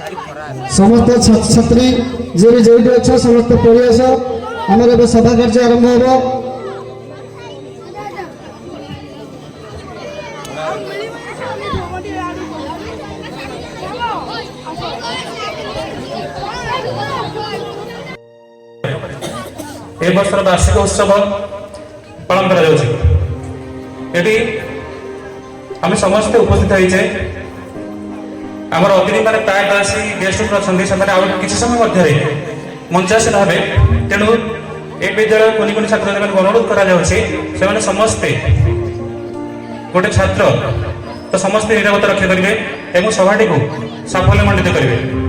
समस्त छात्र छात्री जे भी जो अच्छा समस्त पढ़ी आस आम सभा कार्य आरंभ हो। ए वर्षर वार्षिक उत्सव पालन करा जाउछि। एटी आम समस्त उपस्थित होइछे आमर अतिथि माने प्राय आसी गेस्ट अछंती से किसी समय मध्य मंचासीन हेबे। तेणु ए विद्यालय कोनि कोनि छात्र छात्री अनुरोध करा जाउछि से माने समस्ते गोटे छात्र तो समस्ते निरापत्ता रक्षा करेंगे एवं सभाटी को साफल्यमंडित करेंगे।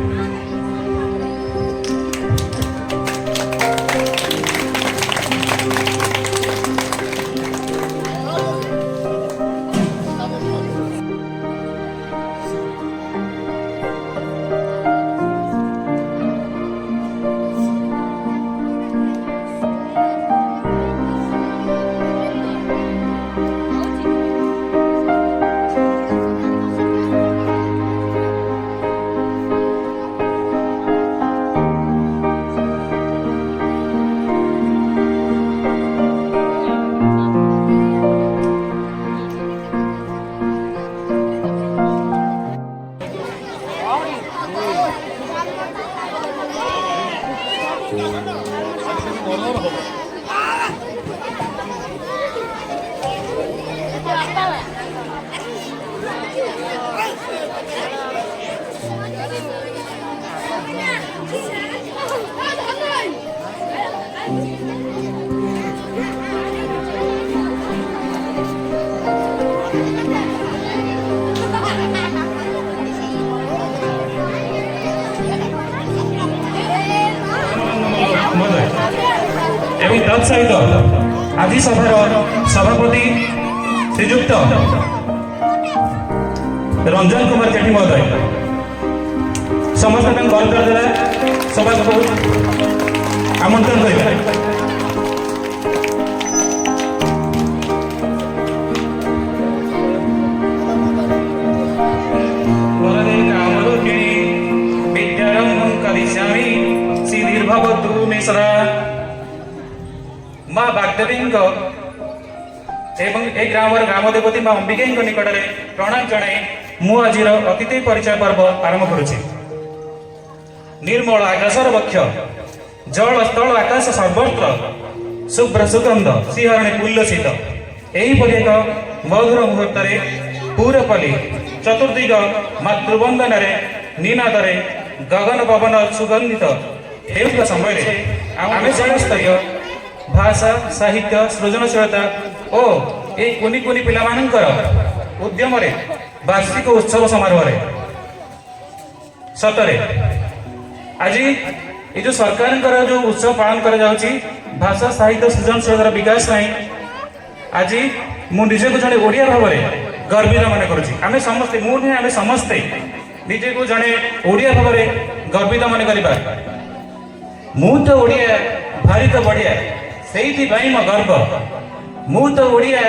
एवं तत्सहित आज सभार सभापति श्रीजुक्त रंजन कुमार जेठी महोदय समस्त कॉल कर सभा को आमंत्रण करेंगे। माँ बागदेवी एवं ए ग्रामर ग्राम देवती माँ अंबिका निकट में प्रणाम जनाई मु आज अतिथि परिचय पर्व आरंभ करुछि। निर्मल आकाशर वक्ष जल स्थल आकाश सर्वत्र शुभ्र सुगंध सिंहरणी उल्लसित एहीपरि एक मधुर मुहूर्त पूरपल्ली चतुर्दिग मातृवंदन निनाद गगन पवन सुगंधित हेउଥିବା समय आमे जनस्तरीय भाषा साहित्य सृजनशीलता ओ ए कुनी कुनी पिला मानकर उद्यम वार्षिक उत्सव समारोह सतरे आज ये जो सरकार जो उत्सव पालन कर भाषा साहित्य सृजनशीलतार विकास आज मुझे को जड़े ओडिया भाव में गर्वित मन करें समस्ते मुझे आम समस्ते निजे को जड़े ओडिया भाव में गर्वित मन कर मु तो ओडिया भारी तो बढ़िया से मो गर्व मु तो ओडिया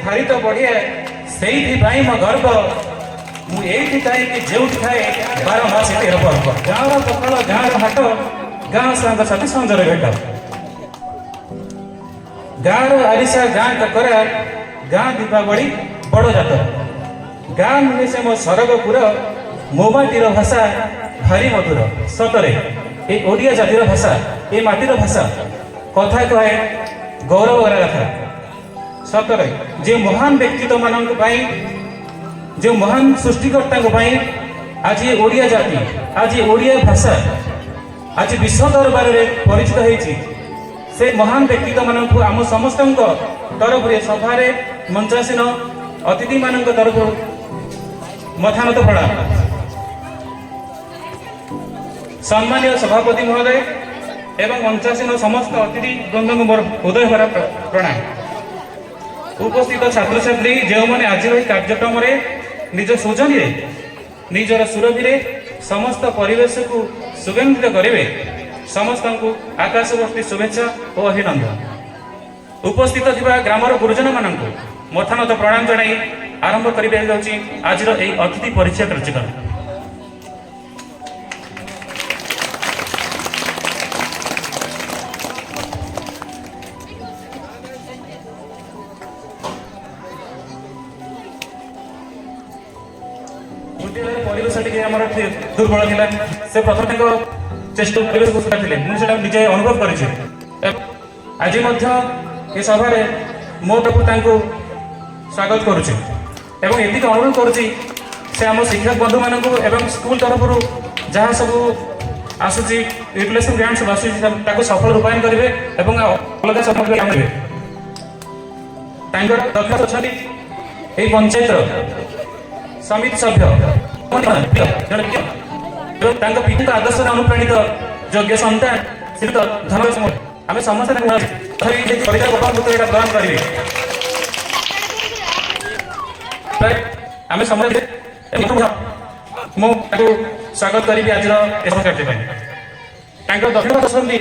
भारी तो बढ़िया से मो गर्व मुझे जो थाए 12 मास 13 पर्व गाँव पखाल गाँव हाट गाँव सांगसाथी संजर भेट गाँव आरिसा गाँ ककरा गाँ दीपावली बड़ जात गाँ नुहे से मो सरगपुर मो माटीर भाषा भारी मधुर सतरे ए ओडिया जातिर भाषा ए माटीर भाषा कथा कहे गौरव कथा सतरे जो महान व्यक्तित्व मान जो महान सृष्टिकर्ता आज ये ओडिया जाति आज ये ओडिया भाषा आज विश्व दरबार में परिचित होती से महान व्यक्तित्व मान आम समस्त तरफ सभा मंचासीन अतिथि मान तरफ मथानत प्रणाम सम्मानीय सभापति महोदय एवं मंचासीन समस्त अतिथि वृंद को मोर हृदय भरा प्रणाम। उपस्थित छात्र छात्री जो मैंने आज कार्यक्रम निज सृजन निजर सुरभि समस्त परिवेश को सुगंधित करेंगे समस्त को आकाशवर्ती शुभेच्छा और अभिनंदन। उपस्थित ग्रामर गुरुजन मान मथानत प्रणाम जनाई आरंभ कर आज अतिथि परिचय कार्यक्रम। ବିଦ୍ୟାଳୟର ପରିବେଶ ଟିକେ ଆମର ଦୁର୍ବଳ ଥିଲା। ସେ ପ୍ରଥମେ ଚେଷ୍ଟା ପରିବେଶକୁ ସୁଧାରିଥିଲେ, ମୁଁ ସେଟା ନିଜେ ଅନୁଭବ କରିଛି। ଆଜି ମଧ୍ୟ ଏ ସଭାରେ ମୋ ତରଫରୁ ତାଙ୍କୁ ସ୍ୱାଗତ କରୁଛି ଏବଂ ଏତିକି ଅନୁରୋଧ କରୁଛି ସେ ଆମ ଶିକ୍ଷକ ବନ୍ଧୁମାନଙ୍କୁ ଏବଂ ସ୍କୁଲ ତରଫରୁ ଯାହା ସବୁ ଆସୁଛି ୟୁଟିଲାଇଜେସନ ଗ୍ରାଣ୍ଟ ସବୁ ଆସୁଛି ତାକୁ ସଫଳ ରୂପାୟନ କରିବେ ଏବଂ ଅଲଗା ସଫଳ ଆଣିବେ। ତାଙ୍କର ଦକ୍ଷତା ଅଛନ୍ତି ଏହି ପଞ୍ଚାୟତର ସମିତି ସଭ୍ୟ ଏବଂ ତାଙ୍କ ପିତାଙ୍କ ଆଦର୍ଶରେ ଅନୁପ୍ରାଣିତ ଯୋଗ୍ୟ ସନ୍ତାନ ଶ୍ରୀଯୁକ୍ତ ଧନରାଜ ମୋହନ। ଆମେ ସମସ୍ତେ ଏଇଟା ପ୍ରଦାନ କରିବେ। ଆମେ ସମସ୍ତେ ମୁଁ ତାକୁ ସ୍ୱାଗତ କରିବି ଆଜିର ଏ କାର୍ଯ୍ୟ ପାଇଁ। ତାଙ୍କର ଦକ୍ଷତା ଅଛନ୍ତି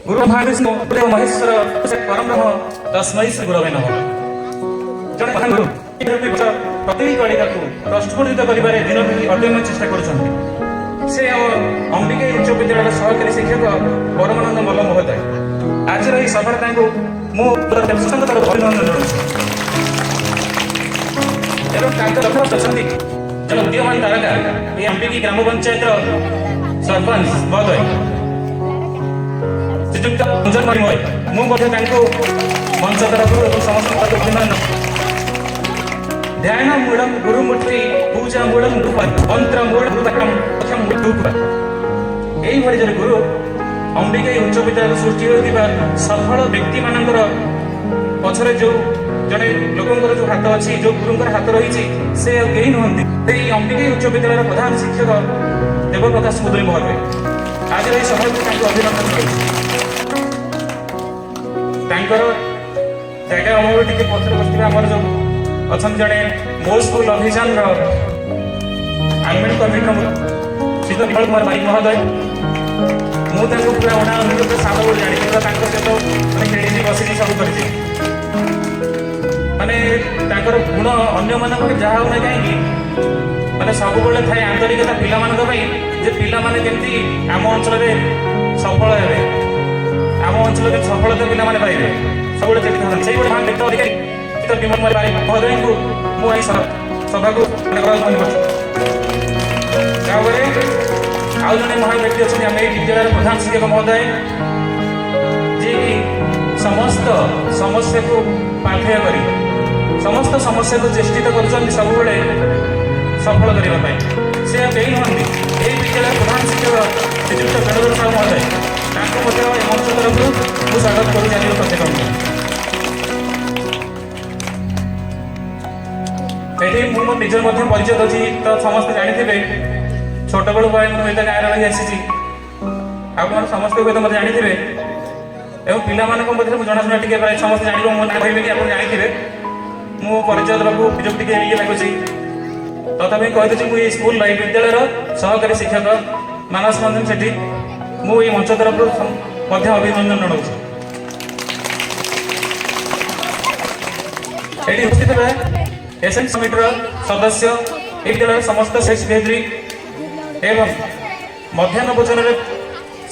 ଗୁରୁ ମହାବିଷ୍ଣୁ ମହେଶ୍ୱର ପରମ ବ୍ରହ୍ମ ତସ୍ମୈ ଶ୍ରୀ ଗୁରବେ ନମଃ। ଜଣେ ମହାନ ଗୁରୁ ପ୍ରତିଟି କଳିକାକୁ ପ୍ରସ୍ଫୁଟିତ କରିବାରେ ଦିନ ଅଦମ୍ୟ ଚେଷ୍ଟା କରୁଛନ୍ତି। ସେ ଆମ ଅମ୍ବିକା ଉଚ୍ଚ ବିଦ୍ୟାଳୟର ସହକାରୀ ଶିକ୍ଷକ ପରମାନନ୍ଦ ମଲ୍ଲ ମହୋଦୟ। ଆଜିର ଏହି ସଭାରେ ତାଙ୍କୁ ମୁଁ ଅଭିନନ୍ଦନ ଜଣାଉଛି ଏବଂ ତାଙ୍କ ଦକ୍ଷତା ଅଛନ୍ତି ଜଣେ ଉଦୀୟମାନ ତାରକା ଏହି ଅମ୍ବିକା ଗ୍ରାମ ପଞ୍ଚାୟତର ସରପଞ୍ଚ ମହୋଦୟ ଶ୍ରୀଯୁକ୍ତ ରଞ୍ଜନ ମଣିମୟ। ମୁଁ ମଧ୍ୟ ତାଙ୍କୁ ମଞ୍ଚ ତରଫରୁ ଏବଂ ସମସ୍ତଙ୍କ ଅଭିନନ୍ଦନ। ଧ୍ୟାନ ମୂଳଂ ଗୁରୁମୂର୍ତ୍ତି ପୂଜା ମୂଳଂ ମନ୍ତ୍ର ମୂଳ ଏଇଭଳି ଜଣେ ଗୁରୁ ଅମ୍ବିକା ଉଚ୍ଚ ବିଦ୍ୟାଳୟରେ ସୃଷ୍ଟି ହେଉଥିବା ସଫଳ ବ୍ୟକ୍ତିମାନଙ୍କର ପଛରେ ଯୋଉ ଜଣେ ଲୋକଙ୍କର ଯୋଉ ହାତ ଅଛି, ଯୋଉ ଗୁରୁଙ୍କର ହାତ ରହିଛି, ସେ ଆଉ କେହି ନୁହନ୍ତି ସେଇ ଅମ୍ବିକା ଉଚ୍ଚ ବିଦ୍ୟାଳୟର ପ୍ରଧାନ ଶିକ୍ଷକ ଦେବପ୍ରକାଶ ମୁଦୁଲି ମହୋଦୟ। ଆଜିର ଏହି ସଭାକୁ ତାଙ୍କୁ ଅଭିନନ୍ଦନ କରୁଛି। ତାଙ୍କର ଜାଗା ଅଭାବ ଟିକେ ପଛରେ ବସିଥିବା ଆମର ଯୋଉ ଅଛନ୍ତି ଜଣେ ମୋ ସ୍କୁଲ ଅଭିଯାନର ଆଡମିନ କମିଟିର ଶ୍ରୀଯୁକ୍ତ ବିମଳ କୁମାର ବାରିକ ମହୋଦୟ। ମୁଁ ତାଙ୍କୁ ପୁରା ସାନ ବେଳୁ ଜାଣିଛି, ତାଙ୍କ ସହିତ ଖେଳିଛି ବସିଛି ସବୁ କରିଛି। ମାନେ ତାଙ୍କର ଗୁଣ ଅନ୍ୟମାନଙ୍କ ଯାହା ହଉନା କାହିଁକି ମାନେ ସବୁବେଳେ ଥାଏ ଆନ୍ତରିକତା ପିଲାମାନଙ୍କ ପାଇଁ, ଯେ ପିଲାମାନେ କେମିତି ଆମ ଅଞ୍ଚଳରେ ସଫଳ ହେବେ, ଆମ ଅଞ୍ଚଳରେ ସଫଳତା ପିଲାମାନେ ପାଇବେ, ସବୁବେଳେ ଚେଷ୍ଟା କରନ୍ତି। ସେଇଭଳି ମହାନ ବ୍ୟକ୍ତି ଅଧିକାରୀ ବିମଳ କୁମାର ବାରିକ ମହୋଦୟଙ୍କୁ ମୁଁ ଏହି ସଭାକୁ ମନେ କରୁଛି। ତାପରେ ଆଉ ଜଣେ ମହାନ ବ୍ୟକ୍ତି ଅଛନ୍ତି ଆମେ ଏହି ବିଦ୍ୟାଳୟର ପ୍ରଧାନ ଶିକ୍ଷକ ମହୋଦୟ, ଯିଏକି ସମସ୍ତ ସମସ୍ୟାକୁ ପାଥେୟ କରି ସମସ୍ତ ସମସ୍ୟାକୁ ଚେଷ୍ଟିତ କରୁଛନ୍ତି ସବୁବେଳେ ସଫଳ କରିବା ପାଇଁ। ସେ ଆଉ କେହି ନୁହନ୍ତି ଏହି ବିଦ୍ୟାଳୟର ପ୍ରଧାନ ଶିକ୍ଷକ ଶ୍ରୀଯୁକ୍ତ ବେଣୁଧର ସାହୁ ମହୋଦୟ। ତାଙ୍କୁ ମଧ୍ୟ ଏ ମଞ୍ଚ ତରଫରୁ ମୁଁ ସ୍ୱାଗତ କରୁଛି ଆଜିର କାର୍ଯ୍ୟକ୍ରମକୁ। ଏଠି ମୁଁ ମୋ ନିଜର ମଧ୍ୟ ପରିଚୟ ଦେଉଛି। ତ ସମସ୍ତେ ଜାଣିଥିବେ ଛୋଟବେଳୁ ମୁଁ ଏଇଟା ଗାଁରେ ରହି ଆସିଛି, ଆପଣ ସମସ୍ତେ ହୁଏତ ମୋତେ ଜାଣିଥିବେ ଏବଂ ପିଲାମାନଙ୍କ ମଧ୍ୟରେ ମୁଁ ଜଣାଶୁଣା ଟିକେ ପ୍ରାୟ ସମସ୍ତେ ଜାଣିବ, ମୋ ନାଁ କହିବେନି ଆପଣ ଜାଣିଥିବେ। ମୁଁ ପରିଚୟ ଦେବାକୁ ସୁଯୋଗ ଟିକେ ଇଏ ଲାଗୁଛି, ତଥାପି କହିଦେଉଛି ମୁଁ ଏଇ ସ୍କୁଲ ଏହି ବିଦ୍ୟାଳୟର ସହକାରୀ ଶିକ୍ଷକ ମାନସ ରଞ୍ଜନ ସେଠୀ। ମୁଁ ଏଇ ମଞ୍ଚ ତରଫରୁ ମଧ୍ୟ ଅଭିନନ୍ଦନ ଜଣାଉଛି। ଏଠି ଉପସ୍ଥିତ ଥିବା ଏସଏନ୍ ସମିତିର ସଦସ୍ୟ, ଏହି ବିଦ୍ୟାଳୟର ସମସ୍ତ ଶିକ୍ଷୟିତ୍ରୀ ଏବଂ ମଧ୍ୟାହ୍ନ ଭୋଜନରେ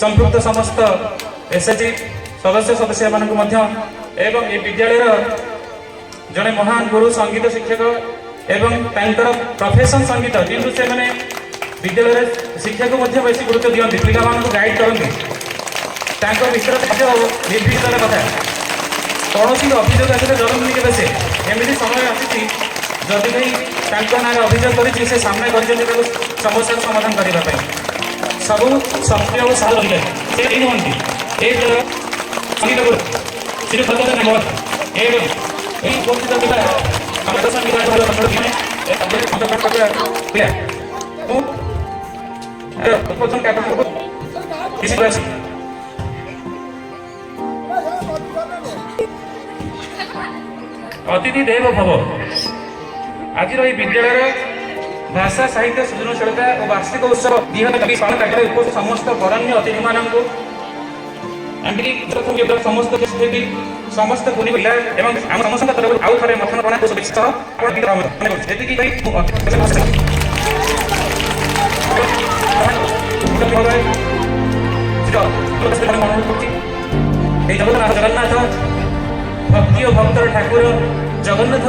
ସମ୍ପୃକ୍ତ ସମସ୍ତ ଏସ୍ଏଚଜି ସଦସ୍ୟମାନଙ୍କୁ ମଧ୍ୟ ଏବଂ ଏ ବିଦ୍ୟାଳୟର ଜଣେ ମହାନ ଗୁରୁ ସଙ୍ଗୀତ ଶିକ୍ଷକ ଏବଂ ତାଙ୍କର ପ୍ରଫେସନ ସଙ୍ଗୀତ, କିନ୍ତୁ ସେମାନେ ବିଦ୍ୟାଳୟରେ ଶିକ୍ଷାକୁ ମଧ୍ୟ ବେଶୀ ଗୁରୁତ୍ୱ ଦିଅନ୍ତି, ପିଲାମାନଙ୍କୁ ଗାଇଡ୍ କରନ୍ତି। ତାଙ୍କ ଭିତରେ ନିର୍ଭୀକତାର କଥା କୌଣସି ଅଭିଯୋଗ ଆସିଲେ ଜରୁରୀ କେବେ ସେ ଏମିତି ସମୟ ଆସିଛି ଯଦି ଭାଇ ତାଙ୍କ ନାଁରେ ଅଭିଯୋଗ କରିଛି, ସେ ସାମ୍ନା କରିଛନ୍ତି ତାକୁ ସମସ୍ୟାର ସମାଧାନ କରିବା ପାଇଁ। ସବୁ ସକ୍ରିୟ ଓ ସାଧୁ ଅଧିକାରୀ ସେ କେହି ନୁହନ୍ତି। ଏ ସଙ୍ଗୀତ ଗୁରୁ ଶ୍ରୀ ଭଦ୍ର ଏବଂ ଏହି ଉପସ୍ଥିତ ଥିବା ଅତିଥି ଦେବ ଭବ। ଆଜିର ଏହି ବିଦ୍ୟାଳୟର ଭାଷା ସାହିତ୍ୟ ସୃଜନଶୀଳତା ଓ ବାର୍ଷିକ ଉତ୍ସବ 2023 ପାଳନ କାର୍ଯ୍ୟରେ ଉପସ୍ଥିତ ସମସ୍ତ ବରଣ୍ୟ ଅତିଥିମାନଙ୍କୁ ସମସ୍ତ ସମସ୍ତ ଗୁଣୀ ପିଲା ଏବଂ ଆମ ସମସ୍ତଙ୍କ ତରଫରୁ ଆଉ ଥରେ ମଥନ ପ୍ରଣାମ ଶୁଭେଚ୍ଛା ଏତିକି ଜଗନ୍ନାଥ ଭକ୍ତି ଓ ଭକ୍ତର ଠାକୁର ଜଗନ୍ନାଥ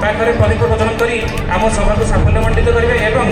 ପାଖରେ ପବିତ୍ର ଭୋଜନ କରି ଆମ ସଭାକୁ ସାଫଲ୍ୟମଣ୍ଡିତ କରିବେ ଏବଂ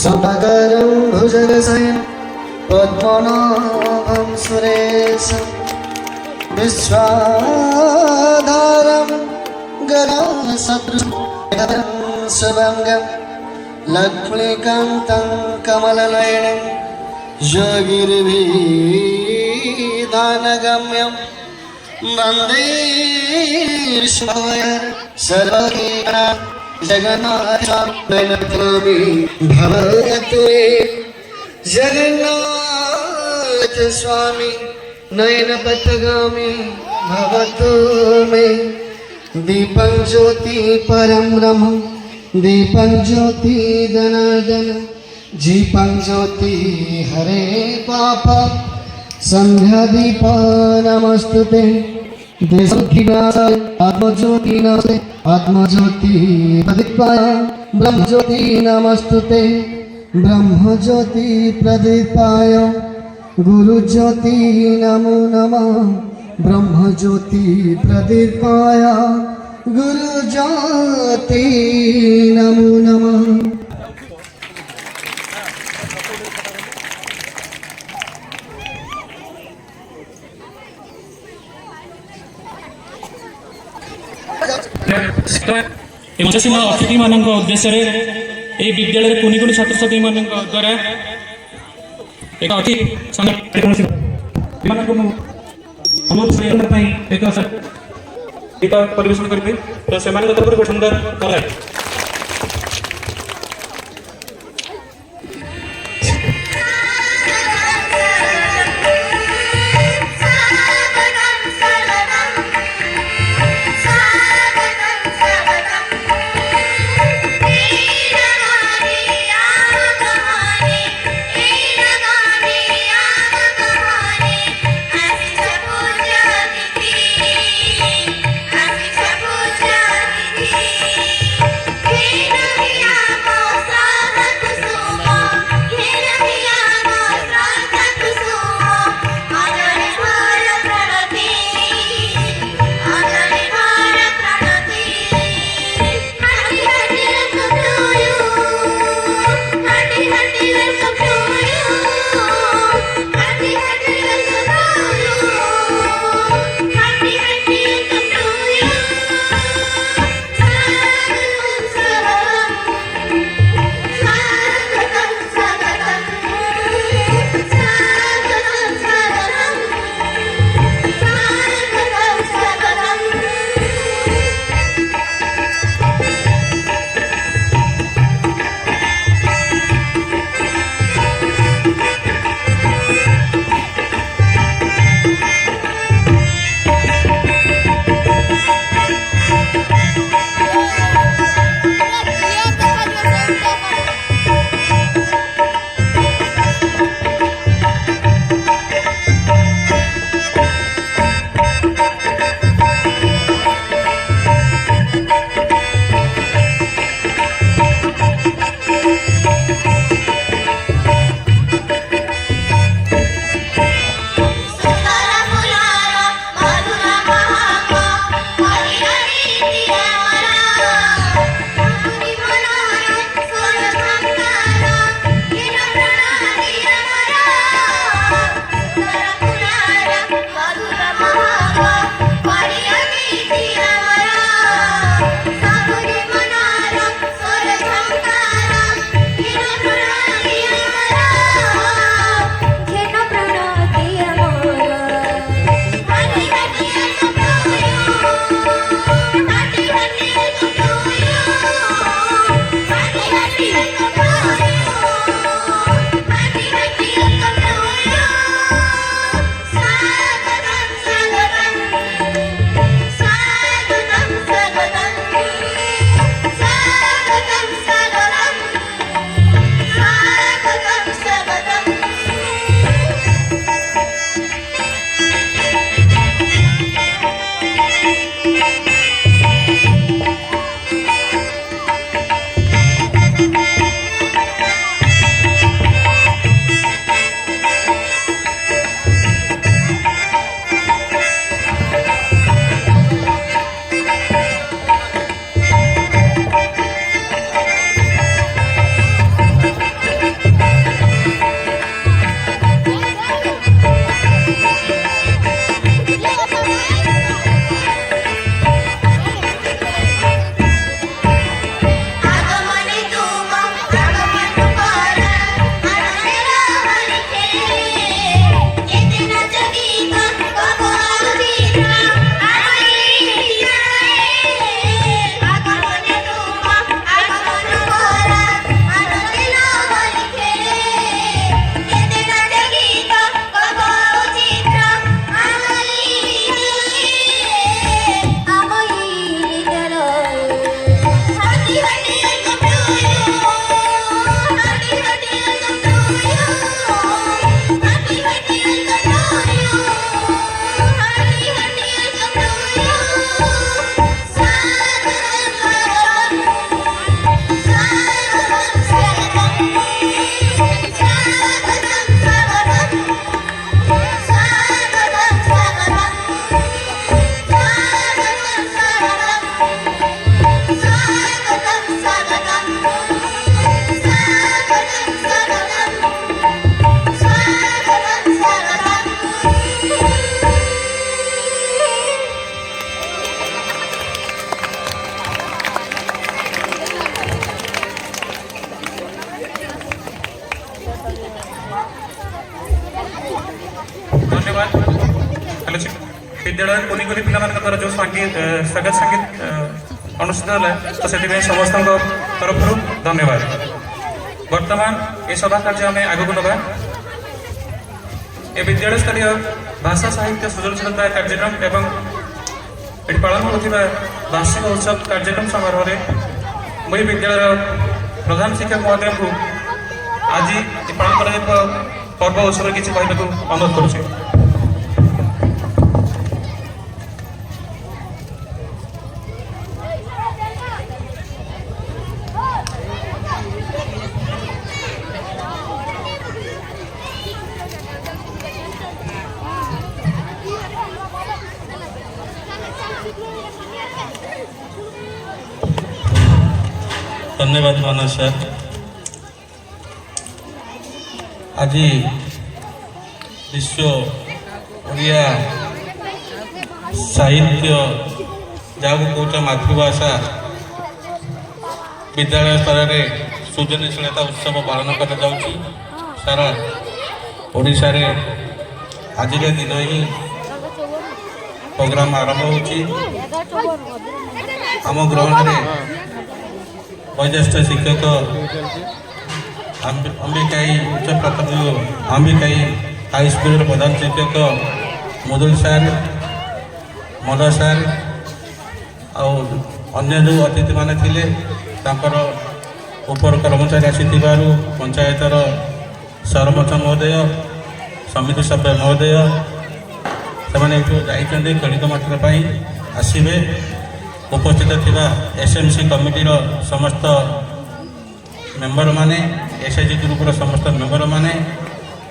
सपगरं भुजगशयनं पद्मनाभं सुरेशं विश्वाधारं गगनसदृशं शुभंगं लक्ष्मीकान्तं कमलनयनं योगिर्भीदानगम्यं वन्दे विश्वं सर्वगीतां जगन्नाथ स्वामी नयन पथगामी भवतु मे दीपं ज्योति परम ब्रह्म दीपं ज्योति दनादन जीपं ज्योति हरे पाप संध्या दीप नमस्तुते आत्मज्योति आत्मज्योति प्रदीपाय ब्रह्मज्योति नमस्तुते ब्रह्मज्योति प्रदीपाय गुरुज्योति नमो नमः ब्रह्मज्योति प्रदीपाय गुरुज्योति नमो नमः। यशस्वी अतिथि मान उद्देश्य ये विद्यालय कुनि कुनि छात्र छात्री मान द्वारा एक अति गीत परिवेशन करेंगे तो से तरफ सुंदर कला विद्यालय कुनी कुनी पिला द्वारा जो स्वागत संगीत अनुष्ठित है तो से समस्त तरफ धन्यवाद। वर्तमान ये सभा कार्य आम आगे नवा ए विद्यालय स्तरीय भाषा साहित्य सृजनशीलता कार्यक्रम एवं ये पालन होता वार्षिक उत्सव कार्यक्रम समारोह में मुझे विद्यालय प्रधान शिक्षक महोदय को आज पालन कर पर्व उत्सव किसी कहना अनुरोध करुचे। धन्यवाद मानस सर। आज विश्व ओडिया साहित्य जहाँ कौच मातृभाषा विद्यालय स्तर में सृजनशीलता उत्सव पालन कर सारा ओडिशा रे आज दिन ही प्रोग्राम आरंभ होम ग्रहण में वरिष्ठ शिक्षक अंबिकाई उच्च प्राथमिक अंबिकाई हाई स्कूल प्रधान शिक्षक मुदुल सार मद सार अन्य जो अतिथि माने थिले तांकर उपर कर्मचारी आसी पंचायतर सरपंच महोदय समिति सभ्य महोदय से खेलित मात्र आसवे उपस्थित थिबा एसएमसी कमिटीर समस्त मेंबर माने एसएचजी ग्रुपर समस्त मेंबर माने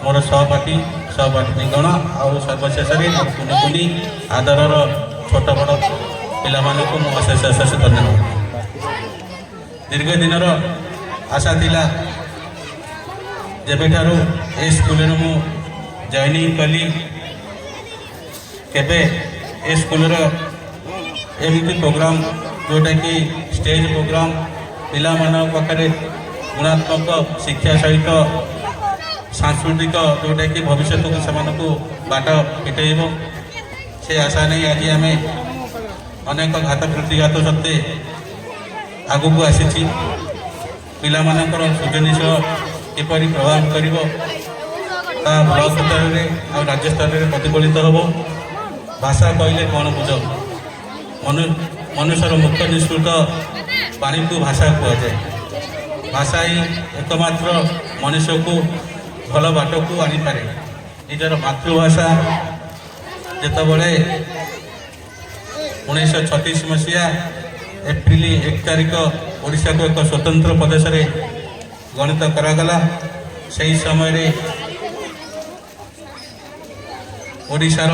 मोर सहपाठी गण आउ सर्वशेष कुनी कुनी आदरर छोट बड़ पिला मानक अशेष अशेष धन्यवाद। दीर्घ दिनर आशा थिला जेबेठारू ए स्कूल मु जॉइनिंग कली केबे ए स्कूल एमती प्रोग्राम जोटा कि स्टेज प्रोग्राम पिला पाखे गुणात्मक शिक्षा सहित सांस्कृतिक जोटा कि भविष्य को से बाट फिटेब से आशा नहीं आज आम अनेक घात प्रतिघात सत्वे आग को आसी पिला सृजनशील किपरि प्रभाव कर ब्लक स्तर में और राज्य स्तर में प्रतिफलित हम भाषा कहले कौन बुझ मनुष्यर मुख्य निःशुल्क पानी को भाषा कहुए भाषा ही एकमात्र मनुष्य को भल बाट को आनीपे निजर मातृभाषा जितेबले 1936 मसीहा एप्रिल 1 तारिख ओडिशा को एक स्वतंत्र प्रदेश में गणित करागला से समय ओडिशार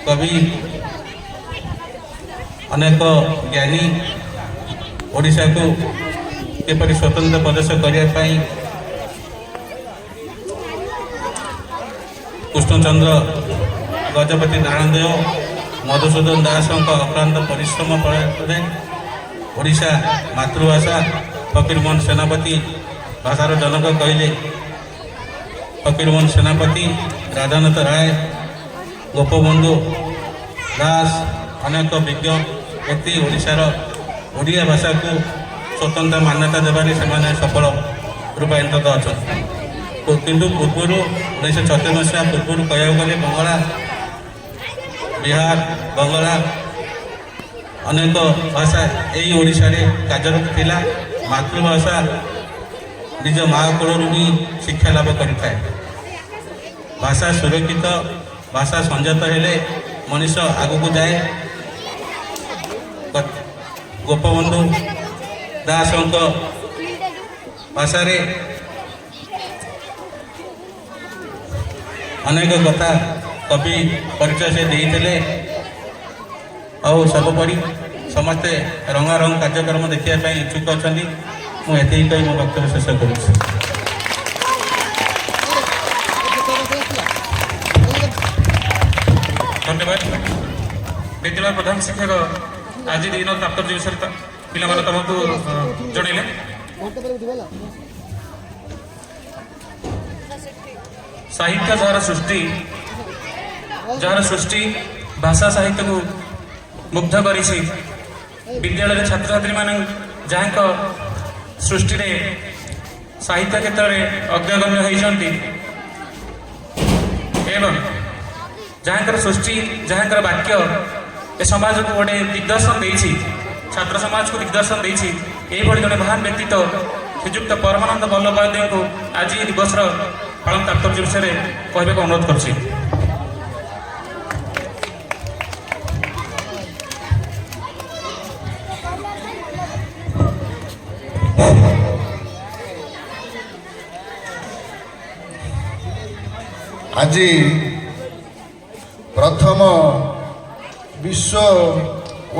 कवि अनेक ज्ञानी ओडिशा को किपरि स्वतंत्र प्रदेश करने कृष्णचंद्र गजपति नारायण देव मधुसूदन दास अक्लांत परिश्रम फल ओडिशा मातृभाषा फकीरमोहन सेनापति भाषार जनक कहले फकीरमोहन सेनापति राधानाथ राय गोपबंधु दास अनेक विज्ञ व्यक्ति ओडिशार ओडिया भाषा को स्वतंत्र मान्यता देवारे से सफल रूपायित अच्छा किंतु पूर्व 1936 मसीहा पूर्व कह गले बंगला बिहार बंगला अनेक भाषा यही ओडिशा रे कार्यरत थिला मातृभाषा निज माँ कोलू ही शिक्षा लाभ करें भाषा सुरक्षित भाषा संयत हेले मनुष्य आगू जाए गोपबंधु दास भाषा अनेक कथा कवि परिचय से देते और सर्वोपरि समस्ते रंगारंग कार्यक्रम देखा इच्छुक अच्छा मुझे कही मो वक्तव्य शेष कर धन्यवाद। विद्यालय प्रधान शिक्षक आज दिन प्राप्त विषय पिला तुमको जनइले साहित्य जार सृष्टि जार सृष्टि भाषा साहित्य को मुग्ध करी विद्यालय छात्र छात्री मान जहाँ सृष्टि साहित्य क्षेत्र में अग्रगण्य होती एवं जहाँ सृष्टि जहाँ वाक्य ए समाज को गोटे दिग्दर्शन देती छात्र समाज को दिग्दर्शन देती यही जड़े महान व्यक्तित्व श्रीजुक्त परमानंद वल्लभ देव को आज ये दिवस पालन तात्पर्य विषय कहने को अनुरोध कर आज प्रथम विश्व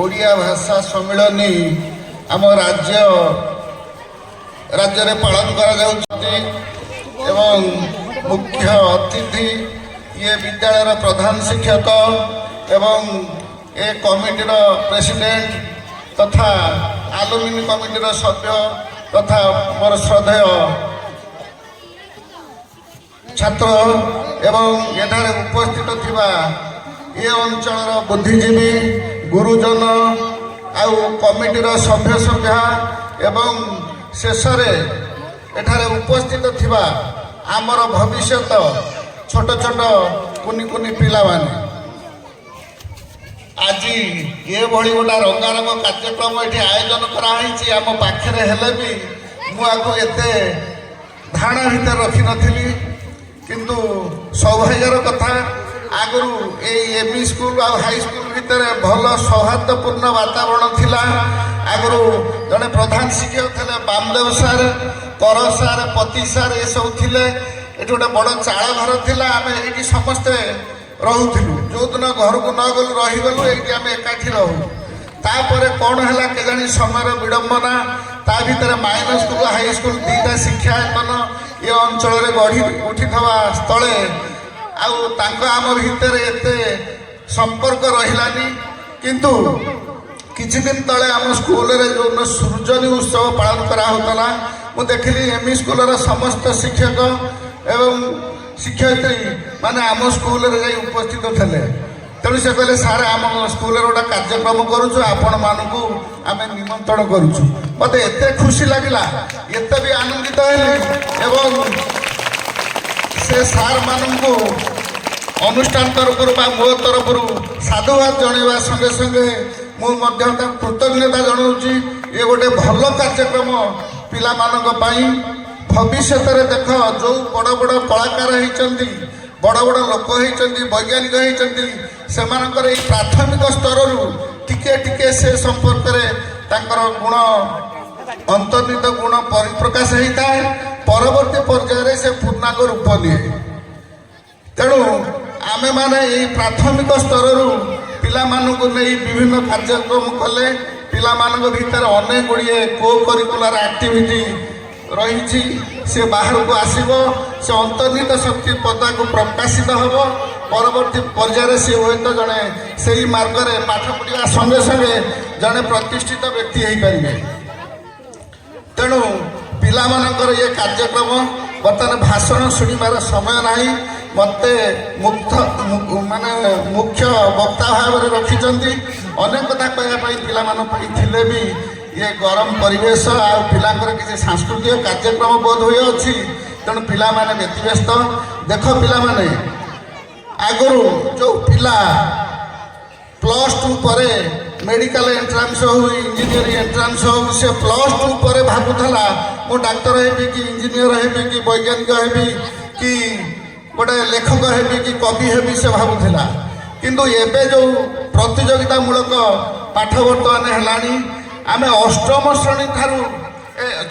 ओडिया भाषा सम्मेलनी आम राज्य रे पालन करा एवं मुख्य अतिथि ये विद्यालय प्रधान शिक्षक एवं ए कमिटीर प्रेसिडेंट तथा आलुमिनी कमिटीर सभ्य तथा मोर श्रद्धेय छात्र एवं एठारे उपस्थित थिबा ये अंचल बुद्धिजीवी गुरुजन आउ कमिटीर सभ्य सभ्या एवं शेष एठारे उपस्थित थिबा आमर भविष्यत छोट छोट कुनी कुनी पिला माने आज ये भली गोटा रंगारंग कार्यक्रम ये आयोजन कराई आम पाखे हेले भी मुझे एते धारणा भितर रखी नथिली किंतु सौभाग्यर कथा आगु एमई स्कूल आ हाई स्कूल भितर भल सौहार्दपूर्ण वातावरण थिला आगु जड़े प्रधान शिक्षक थे बामदेव सार कर सार पति सार ये सब थे ये गोटे बड़ चाल घर थिला आम ये समस्ते रोलु जो दिन घर को न गलु रहीगलु ये आम एकाठी रहू तापर कौन है केजाणी समय विडंबना ता भीतर माइनस स्कूल हाई स्कूल दीटा शिक्षायतन ये अंचल गढ़ी उठी स्थले आम भितर एते संपर्क रहिलानी किंतु किछि दिन तले आम स्कूल रे जो सृजनी उत्सव पालन करा होतला मु देखली एमई स्कूल समस्त शिक्षक एवं शिक्षयित्री माने आम स्कूल रे जाई उपस्थित थे तेणु से कहले सारे आम स्कूल गोटे कार्यक्रम करुचु आपण मानू आम निमंत्रण करुचु मत एत खुशी लगिला एत भी आनंदित हेली एवं से सार मानू अनुष्ठान तरफ मो तरफ साधुवाद जनवा संगे संगे मुझे कृतज्ञता जनाऊँगी ये गोटे भल कार्यक्रम पिला भविष्य देख जो बड़ बड़ कलाकार होती बड़ बड़ लोक होती वैज्ञानिक होती से प्राथमिक स्तर टिके टिके से संपर्क में गुण अंतर्निहित गुण परिप्रकाश होता है परवर्ती पर्यायर से पूर्णांग रूप निए तेणु आमे माने प्राथमिक स्तर पिला मानू नहीं विभिन्न कार्यक्रम कले पिला मानक भीतर अनेक गुड़िए को करिकुलर एक्टिविटी रही से बाहर को आसब से अंतर्निहित शक्ति पदा को प्रकाशित हम परवर्ती पर्यायर सी हे तो जड़े से ही मार्ग में पाठ पढ़ा संगे संगे जड़े प्रतिष्ठित व्यक्ति हो पारे तेणु पिला मानकर ये कार्यक्रम बर्तमान भाषण शुणिबार समय ना मत माने मुख्य वक्ता भाव में रखिंट अनेक कथा कहवाई पिले भी ये गरम परिवेश आ पिलांकर किसी सांस्कृतिक कार्यक्रम बोध हुए अच्छी तेणु पिला माने व्यतिव्यस्त देख पिला माने आगु जो पिला +2 पर मेडिकल एंट्रांस हो इंजीनियरिंग एंट्रांस हो से +2 पर भावुला मु डाक्तर हेबी कि इंजीनियर हेबी कि वैज्ञानिक हेबी कि गोटे लेखक हेबी कि कवि हेबी से भावुला किंतु एबे जो प्रतियोगितामूलक पाठ बर्तमान है आमे अष्टम श्रेणी ठारू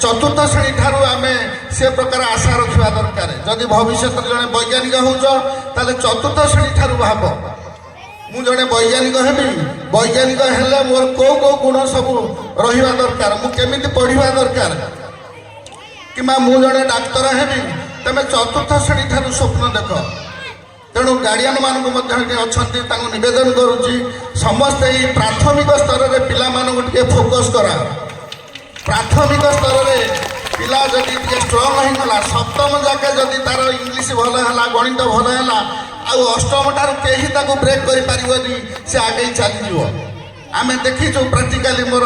चतुर्थ श्रेणी ठारू आमे से प्रकार आशा रखा दरकार जदि भविष्य जड़े वैज्ञानिक होते चतुर्थ श्रेणी ठारू भाव मु जड़े वैज्ञानिक हेबी वैज्ञानिक हेले मोर कौ कौ गुण सब रहा दरकार मुझे पढ़ा दरकार कि मु जड़े डाक्तर हेबी तमें चतुर्थ श्रेणी ठारू स्वप्न देख तेणु गार्डियन मानक अच्छा नवेदन करुच्ची समस्ते प्राथमिक स्तर में पिला टे फोकस करा प्राथमिक स्तर में पिला जदि स्ट्रंग होगा सप्तम जाके जदि तार इंग्लीश भल है गणित भल है ଆଉ ଅଷ୍ଟମ ଠାରୁ କେହି ତାକୁ ବ୍ରେକ୍ କରିପାରିବନି, ସେ ଆଗେଇ ଚାଲିଯିବ। ଆମେ ଦେଖିଛୁ ପ୍ରାକ୍ଟିକାଲି, ମୋର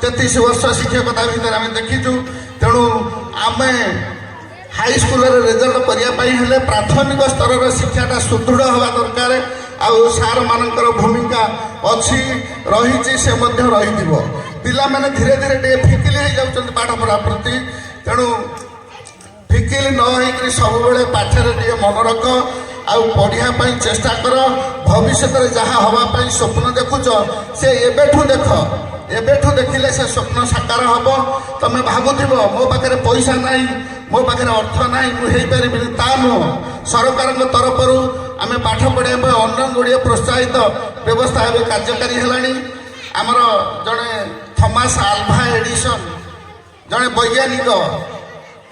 33 ବର୍ଷ ଶିକ୍ଷକତା ଭିତରେ ଆମେ ଦେଖିଛୁ। ତେଣୁ ଆମେ ହାଇସ୍କୁଲରେ ରେଜଲ୍ଟ କରିବା ପାଇଁ ହେଲେ ପ୍ରାଥମିକ ସ୍ତରର ଶିକ୍ଷାଟା ସୁଦୃଢ଼ ହେବା ଦରକାର। ଆଉ ସାର୍ମାନଙ୍କର ଭୂମିକା ଅଛି, ରହିଛି, ସେ ମଧ୍ୟ ରହିଥିବ। ପିଲାମାନେ ଧୀରେ ଧୀରେ ଟିକେ ଫିକିଲି ହେଇଯାଉଛନ୍ତି ପାଠପଢ଼ା ପ୍ରତି। ତେଣୁ ଫିକିଲି ନ ହେଇକରି ସବୁବେଳେ ପାଠରେ ଟିକେ ମନ ରଖ, ଆଉ ପଢ଼ିବା ପାଇଁ ଚେଷ୍ଟା କର। ଭବିଷ୍ୟତରେ ଯାହା ହେବା ପାଇଁ ସ୍ୱପ୍ନ ଦେଖୁଛ ସେ ଏବେଠୁ ଦେଖ, ଏବେଠୁ ଦେଖିଲେ ସେ ସ୍ୱପ୍ନ ସାକାର ହେବ। ତମେ ଭାବୁଥିବ ମୋ ପାଖରେ ପଇସା ନାହିଁ, ମୋ ପାଖରେ ଅର୍ଥ ନାହିଁ, ମୁଁ ହେଇପାରିବିନି, ତା ନୁହଁ। ସରକାରଙ୍କ ତରଫରୁ ଆମେ ପାଠ ପଢ଼ିବା ପାଇଁ ଅନେକ ଗୁଡ଼ିଏ ପ୍ରୋତ୍ସାହିତ ବ୍ୟବସ୍ଥା ଏବେ କାର୍ଯ୍ୟକାରୀ ହେଲାଣି। ଆମର ଜଣେ ଥମାସ୍ ଆଲଭା ଏଡିସନ୍ ଜଣେ ବୈଜ୍ଞାନିକ,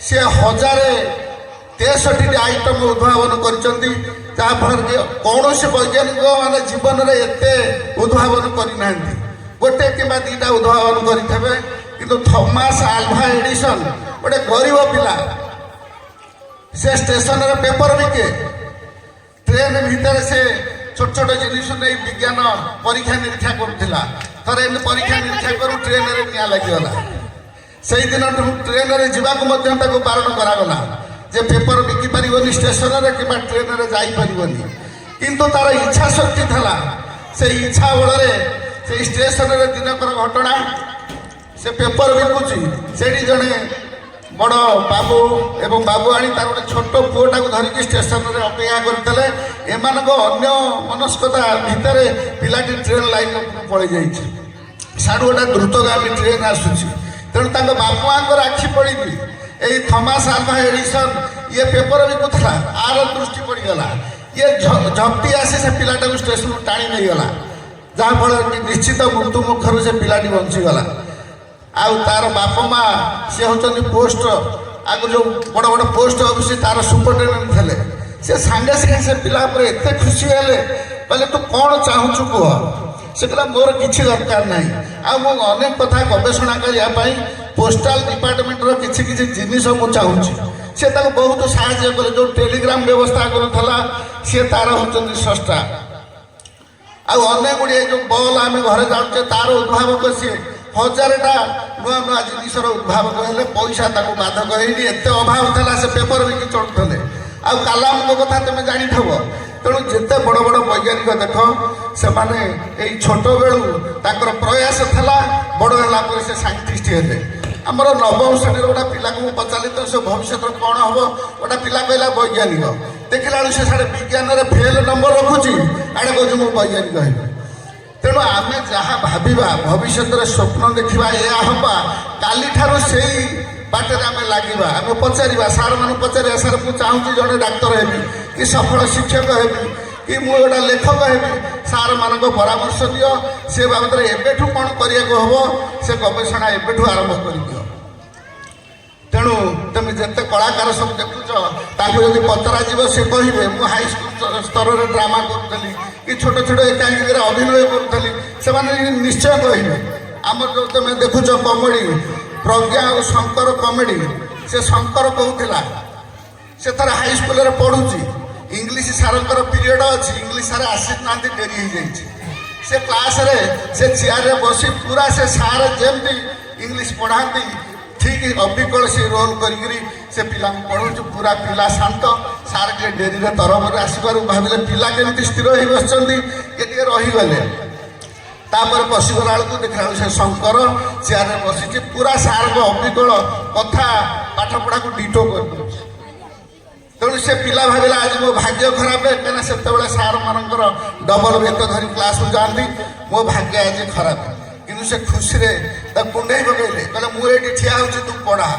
ସେ 1063ଟି ଆଇଟମ୍ ଉଦ୍ଭାବନ କରିଛନ୍ତି, ଯାହାଫଳରେ କି କୌଣସି ବୈଜ୍ଞାନିକ ମାନେ ଜୀବନରେ ଏତେ ଉଦ୍ଭାବନ କରିନାହାନ୍ତି। ଗୋଟେ କିମ୍ବା ଦୁଇଟା ଉଦ୍ଭାବନ କରିଥିବେ, କିନ୍ତୁ ଥମାସ୍ ଆଲଭା ଏଡିସନ୍ ଗୋଟେ ଗରିବ ପିଲା, ସେ ଷ୍ଟେସନରେ ପେପର ବିକେ, ଟ୍ରେନ୍ ଭିତରେ ସେ ଛୋଟ ଛୋଟ ଜିନିଷ ନେଇ ବିଜ୍ଞାନ ପରୀକ୍ଷା ନିରୀକ୍ଷା କରୁଥିଲା। ଥରେ ଏମିତି ପରୀକ୍ଷା ନିରୀକ୍ଷା କରୁ ଟ୍ରେନରେ ନିଆଁ ଲାଗିଗଲା। ସେଇଦିନଠୁ ଟ୍ରେନରେ ଯିବାକୁ ମଧ୍ୟ ତାକୁ ବାରଣ କରାଗଲା ଯେ ପେପର ବିକିପାରିବନି ଷ୍ଟେସନରେ କିମ୍ବା ଟ୍ରେନରେ ଯାଇପାରିବନି। କିନ୍ତୁ ତାର ଇଚ୍ଛା ଶକ୍ତି ଥିଲା, ସେଇ ଇଚ୍ଛା ବଳରେ ସେଇ ଷ୍ଟେସନରେ ଦିନକର ଘଟଣା, ସେ ପେପର ବିକୁଛି। ସେଇଠି ଜଣେ ବଡ଼ ବାବୁ ଏବଂ ବାବୁଆଣୀ ତାର ଗୋଟେ ଛୋଟ ପୁଅଟାକୁ ଧରିକି ଷ୍ଟେସନରେ ଅପେକ୍ଷା କରିଥିଲେ। ଏମାନଙ୍କ ଅନ୍ୟ ମନସ୍କତା ଭିତରେ ପିଲାଟି ଟ୍ରେନ୍ ଲାଇନ୍ ଉପରକୁ ପଳେଇ ଯାଇଛି। ସାଡ଼ୁ ଗୋଟେ ଦ୍ରୁତଗାମୀ ଟ୍ରେନ୍ ଆସୁଛି। ତେଣୁ ତାଙ୍କ ବାପୁଆଙ୍କର ଆଖି ପଡ଼ିକି ଏଇ ଥମାସ୍ ଆଲଭା ଏଡିସନ୍ ଇଏ ପେପର ବିକୁଥିଲା, ଆର ଦୃଷ୍ଟି ପଡ଼ିଗଲା। ଇଏ ଝପଟି ଆସି ସେ ପିଲାଟାକୁ ଷ୍ଟେସନରୁ ଟାଣି ନେଇଗଲା, ଯାହାଫଳରେ କି ନିଶ୍ଚିତ ମୃତ୍ୟୁ ମୁଖରୁ ସେ ପିଲାଟି ବଞ୍ଚିଗଲା। ଆଉ ତାର ବାପା ମା ସେ ହେଉଛନ୍ତି ପୋଷ୍ଟ, ଆଗରୁ ଯେଉଁ ବଡ଼ ବଡ଼ ପୋଷ୍ଟ ଅଫିସ ତାର ସୁପରିଟେଣ୍ଡେଣ୍ଟ ଥିଲେ। ସେ ସାଙ୍ଗେ ସାଙ୍ଗେ ସେ ପିଲା ଉପରେ ଏତେ ଖୁସି ହେଲେ, କହିଲେ ତୁ କ'ଣ ଚାହୁଁଛୁ କୁହ। ସେ କହିଲା ମୋର କିଛି ଦରକାର ନାହିଁ, ଆଉ ମୁଁ ଅନେକ କଥା ଗବେଷଣା କରିବା ପାଇଁ ପୋଷ୍ଟାଲ ଡିପାର୍ଟମେଣ୍ଟର କିଛି କିଛି ଜିନିଷ ମୁଁ ଚାହୁଁଛି। ସେ ତାକୁ ବହୁତ ସାହାଯ୍ୟ କଲେ। ଯେଉଁ ଟେଲିଗ୍ରାମ ବ୍ୟବସ୍ଥା କରୁଥିଲା ସିଏ ତାର ହେଉଛନ୍ତି ସ୍ରଷ୍ଟା। ଆଉ ଅନେକ ଗୁଡ଼ିଏ ଯେଉଁ ବଲ୍ ଆମେ ଘରେ ଯାଉଛେ ତାର ଉଦ୍ଭାବକ ସିଏ। 1000ଟା ନୂଆ ନୂଆ ଜିନିଷର ଉଦ୍ଭାବକ ହେଲେ। ପଇସା ତାକୁ ବାଧକ ହେଇନି, ଏତେ ଅଭାବ ଥିଲା ସେ ପେପର ବିକି ଚଳୁଥିଲେ। ଆଉ କାଲାମଙ୍କ କଥା ତୁମେ ଜାଣିଥିବ। ତେଣୁ ଯେତେ ବଡ଼ ବଡ଼ ବୈଜ୍ଞାନିକ ଦେଖ, ସେମାନେ ଏଇ ଛୋଟବେଳୁ ତାଙ୍କର ପ୍ରୟାସ ଥିଲା, ବଡ଼ ହେଲା ପରେ ସେ ସାଇଣ୍ଟିଷ୍ଟ ହେଲେ। ଆମର ନବମ ଶ୍ରେଣୀର ଗୋଟେ ପିଲାକୁ ମୁଁ ପଚାରିଲି ତ ସେ ଭବିଷ୍ୟତରେ କ'ଣ ହେବ, ଗୋଟେ ପିଲା କହିଲା ବୈଜ୍ଞାନିକ। ଦେଖିଲା ବେଳକୁ ସେ ସାଡ଼େ ବିଜ୍ଞାନରେ ଫେଲ୍ ନମ୍ବର ରଖୁଛି, ଆଡ଼େ କହୁଛି ମୁଁ ବୈଜ୍ଞାନିକ ହେବି। ତେଣୁ ଆମେ ଯାହା ଭାବିବା, ଭବିଷ୍ୟତରେ ସ୍ୱପ୍ନ ଦେଖିବା, ଏହା ହେବା, କାଲିଠାରୁ ସେଇ ବାଟରେ ଆମେ ଲାଗିବା। ଆମେ ପଚାରିବା, ସାର୍ମାନଙ୍କୁ ପଚାରିବା, ସାର୍ ମୁଁ ଚାହୁଁଛି ଜଣେ ଡାକ୍ତର ହେବି, କି ସଫଳ ଶିକ୍ଷକ ହେବି, କି ମୁଁ ଗୋଟେ ଲେଖକ ହେବି। ସାର୍ମାନଙ୍କ ପରାମର୍ଶ ଦିଅ, ସେ ବାବଦରେ ଏବେଠୁ କ'ଣ କରିବାକୁ ହେବ ସେ ଗବେଷଣା ଏବେଠୁ ଆରମ୍ଭ କରିଦିଅ। ତେଣୁ ତୁମେ ଯେତେ କଳାକାର ସବୁ ଦେଖୁଛ, ତାଙ୍କୁ ଯଦି ପଚରାଯିବ ସେ କହିବେ ମୁଁ ହାଇସ୍କୁଲ ସ୍ତରରେ ଡ୍ରାମା କରୁଥିଲି, କି ଛୋଟ ଛୋଟ ଏକାଙ୍କିରେ ଅଭିନୟ କରୁଥିଲି, ସେମାନେ ନିଶ୍ଚୟ କହିବେ। ଆମର ଯେଉଁ ତୁମେ ଦେଖୁଛ କମେଡ଼ି, ପ୍ରଜ୍ଞା ଆଉ ଶଙ୍କର କମେଡ଼ି, ସେ ଶଙ୍କର କହୁଥିଲା ସେ ଥରେ ହାଇସ୍କୁଲରେ ପଢ଼ୁଛି, ଇଂଲିଶ ସାର୍ଙ୍କର ପିରିୟଡ଼ ଅଛି, ଇଂଲିଶ ସାର୍ ଆସିନାହାନ୍ତି, ଡେରି ହେଇଯାଇଛି। ସେ କ୍ଲାସ୍ରେ ସେ ଚେୟାରରେ ବସି ପୁରା ସେ ସାର୍ ଯେମିତି ଇଂଲିଶ ପଢ଼ାନ୍ତି ଠିକ୍ ଅବିକଳ ସେ ରୋଲ୍ କରିକିରି ସେ ପିଲାଙ୍କୁ ପଢ଼ଉଛି। ପୁରା ପିଲା ଶାନ୍ତ। ସାର୍ ଟିକେ ଡେରିରେ ତରବରରେ ଆସିବାରୁ ଭାବିଲେ ପିଲା କେମିତି ସ୍ଥିର ହେଇ ବସିଛନ୍ତି, ଟିକେ ରହିଗଲେ। ତାପରେ ବସିଗଲା ବେଳକୁ ଦେଖିଲା ବେଳକୁ ସେ ଶଙ୍କର ଚେୟାରରେ ବସିଛି, ପୁରା ସାର୍ଙ୍କ ଅବିକଳ କଥା ପାଠପଢ଼ାକୁ ଡିଟୋ କରିଦେଉଛି। ତେଣୁ ସେ ପିଲା ଭାବିଲା ଆଜି ମୋ ଭାଗ୍ୟ ଖରାପ, କାହିଁକିନା ସେତେବେଳେ ସାର୍ମାନଙ୍କର ଡବଲ ବେତ ଧରି କ୍ଲାସ୍କୁ ଯାଆନ୍ତି, ମୋ ଭାଗ୍ୟ ଆଜି ଖରାପ। କିନ୍ତୁ ସେ ଖୁସିରେ ତାକୁ କୁଣ୍ଡେଇ ପକେଇଲେ, କହିଲେ ମୁଁ ଏଇଠି ଠିଆ ହେଉଛି, ତୁ ପଢ଼ା,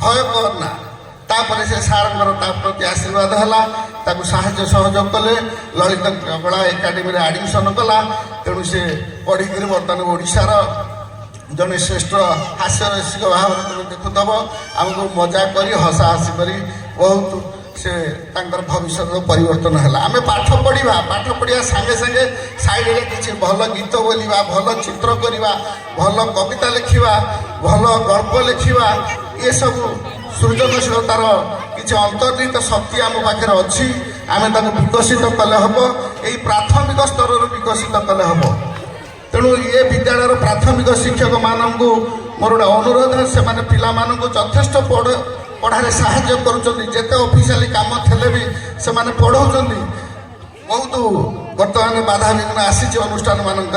ଭୟ କରନା। ତାପରେ ସେ ସାର୍ଙ୍କର ତା ପ୍ରତି ଆଶୀର୍ବାଦ ହେଲା, ତାକୁ ସାହାଯ୍ୟ ସହଯୋଗ କଲେ, ଲଳିତ କଳା ଏକାଡେମୀରେ ଆଡ଼ମିସନ୍ କଲା। ତେଣୁ ସେ ପଢ଼ିକିରି ବର୍ତ୍ତମାନ ଓଡ଼ିଶାର ଜଣେ ଶ୍ରେଷ୍ଠ ହାସ୍ୟରସିକ ଭାବରେ ତୁମେ ଦେଖୁଥିବ। ଆମକୁ ମଜା କରି ହସାହସି କରି ବହୁତ ସେ ତାଙ୍କର ଭବିଷ୍ୟତ ପରିବର୍ତ୍ତନ ହେଲା। ଆମେ ପାଠ ପଢ଼ିବା ସାଙ୍ଗେ ସାଙ୍ଗେ ସାଇଡ଼ରେ କିଛି ଭଲ ଗୀତ ବୋଲିବା, ଭଲ ଚିତ୍ର କରିବା, ଭଲ କବିତା ଲେଖିବା, ଭଲ ଗଳ୍ପ ଲେଖିବା, ଏସବୁ ସୃଜନଶୀଳତାର କିଛି ଅନ୍ତର୍ନିହିତ ଶକ୍ତି ଆମ ପାଖରେ ଅଛି। आमे ताको विकसित कले हब एई प्राथमिक स्तर विकसित कले हब तेणु ये विद्यालय प्राथमिक शिक्षक मानू मोर गोटे अनुरोध से पिला यथेष्ट पढ़ारे साहाय्य करते ऑफिशियली काम थे भी से पढ़ाऊँ बहुत बर्तमान बाधा विघ्न आसी अनुष्ठान मानक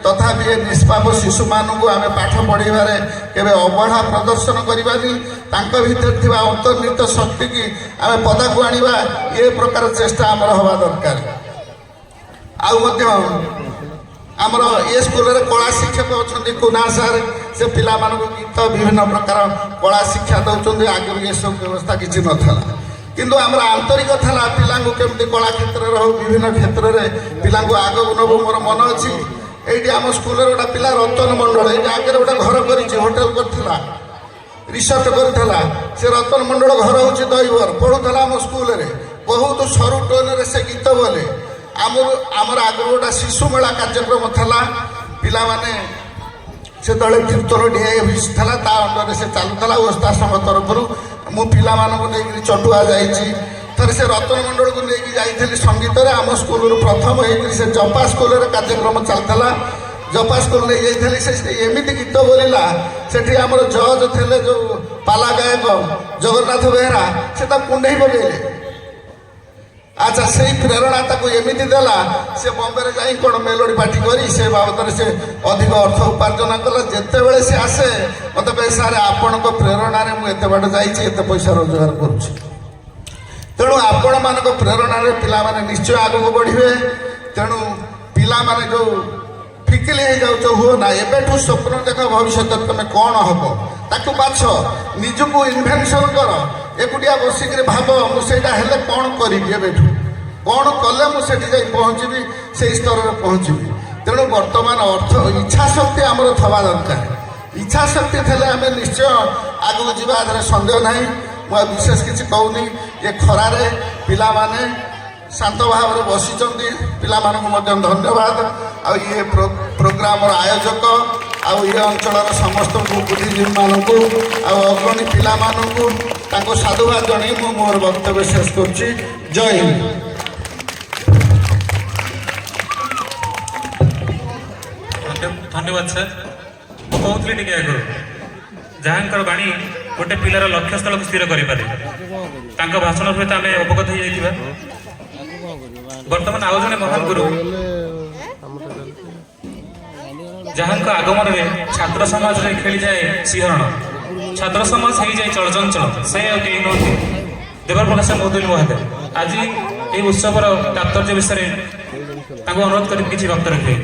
तथापि ये निष्पाप शिशु मानू आम पाठ पढ़ाइबारे केवे अवहेला प्रदर्शन करवानी भीतर थिबा अंतर्निहित शक्ति की आम पदाक आनिबा ये प्रकार चेष्टा आमर हवा दरकार। आमर ये स्कूल रे कला शिक्षक अच्छा कुना सार से पिला गीत विभिन्न प्रकार कला शिक्षा दौरान आगे ये सब व्यवस्था किसी नाला किंतु आमर आंतरिक था पिला केमती कला क्षेत्र हो विभिन्न क्षेत्र में पिला आगक नबू मोर मन अच्छी ये आम स्कूल गोटे पिला रतन मंडल ये आगे गोटे घर कर होटेल करता रिसोर्ट करता से रतन मंडल घर हूँ दहीबर पढ़ुला आम स्कूल रे बहुत सरू टोन से गीत बोले आमर आगे गोटे शिशु मेला कार्यक्रम था पिला माने से तले कीर्तन डीआई था अंडर से चलूला ओस्ताश्रम तरफ मु पिला नहीं चटुआ जारे से रतन मंडल को लेकिन जाइली संगीत आम स्कूल प्रथम होकर से जपा स्कूल कार्यक्रम चलता जपा स्कूल नहीं जाइली से एमती गीत बोलला से आम जज थे जो पाला गायक जगन्नाथ बेहरा से कुंडे पकड़े अच्छा से प्रेरणा एमती देला से बम्बे रे जाई कौन मेलोडी पार्टी करी से बाबद से अधिक अर्थ उपार्जन कला जिते बड़े से आसे मत सारे आपण प्रेरणा मुझे बाट जाइए पैसा रोजगार करुँच तेणु आपण मान प्रेरणा पिला निश्चय आगू बढ़े तेणु पिला जो फिकिली हो जाऊच हुए ना एवं स्वप्न देख भविष्य तुम कौन हम ताकू बाछ निजक इनभेनसन कर एकुटिया बसिक भाव मुझे कौन करी कौन कले मुझे पहुँची से स्तर में पहुँची तेणु बर्तमान अर्थ इच्छा शक्ति आमर थवा दरकार इच्छा शक्ति थे आम निश्चय आगू जावा सन्देह ना मुझे विशेष किसी कहूनी ये खरारे पिला माने शांत भाव में बसी पिला धन्यवाद आ ये प्रोग्राम आयोजक आ ये अंचल समस्त बुद्धिजीवी मानक अग्रणी पिला साधुवाद जन मोर वक्तव्य शेष कर जय हिंद। धन्यवाद सर कहूली टे आगे जहाँ बाणी गोटे पिलार लक्ष्य स्थल को स्थिर करें भाषण सहित आम अवगत हो जाइए बर्तमान आउ जड़े महान गुरु जहाँ आगमन में छात्र समाज में खेली जाए सिंहरण छात्र समाज हो जाए चलचंचल से कहीं नुहति देवर प्रकाश महोदय महोदय आज ये उत्सवर तात्पर्य विषय अनुरोध कर किसी वक्त रखे।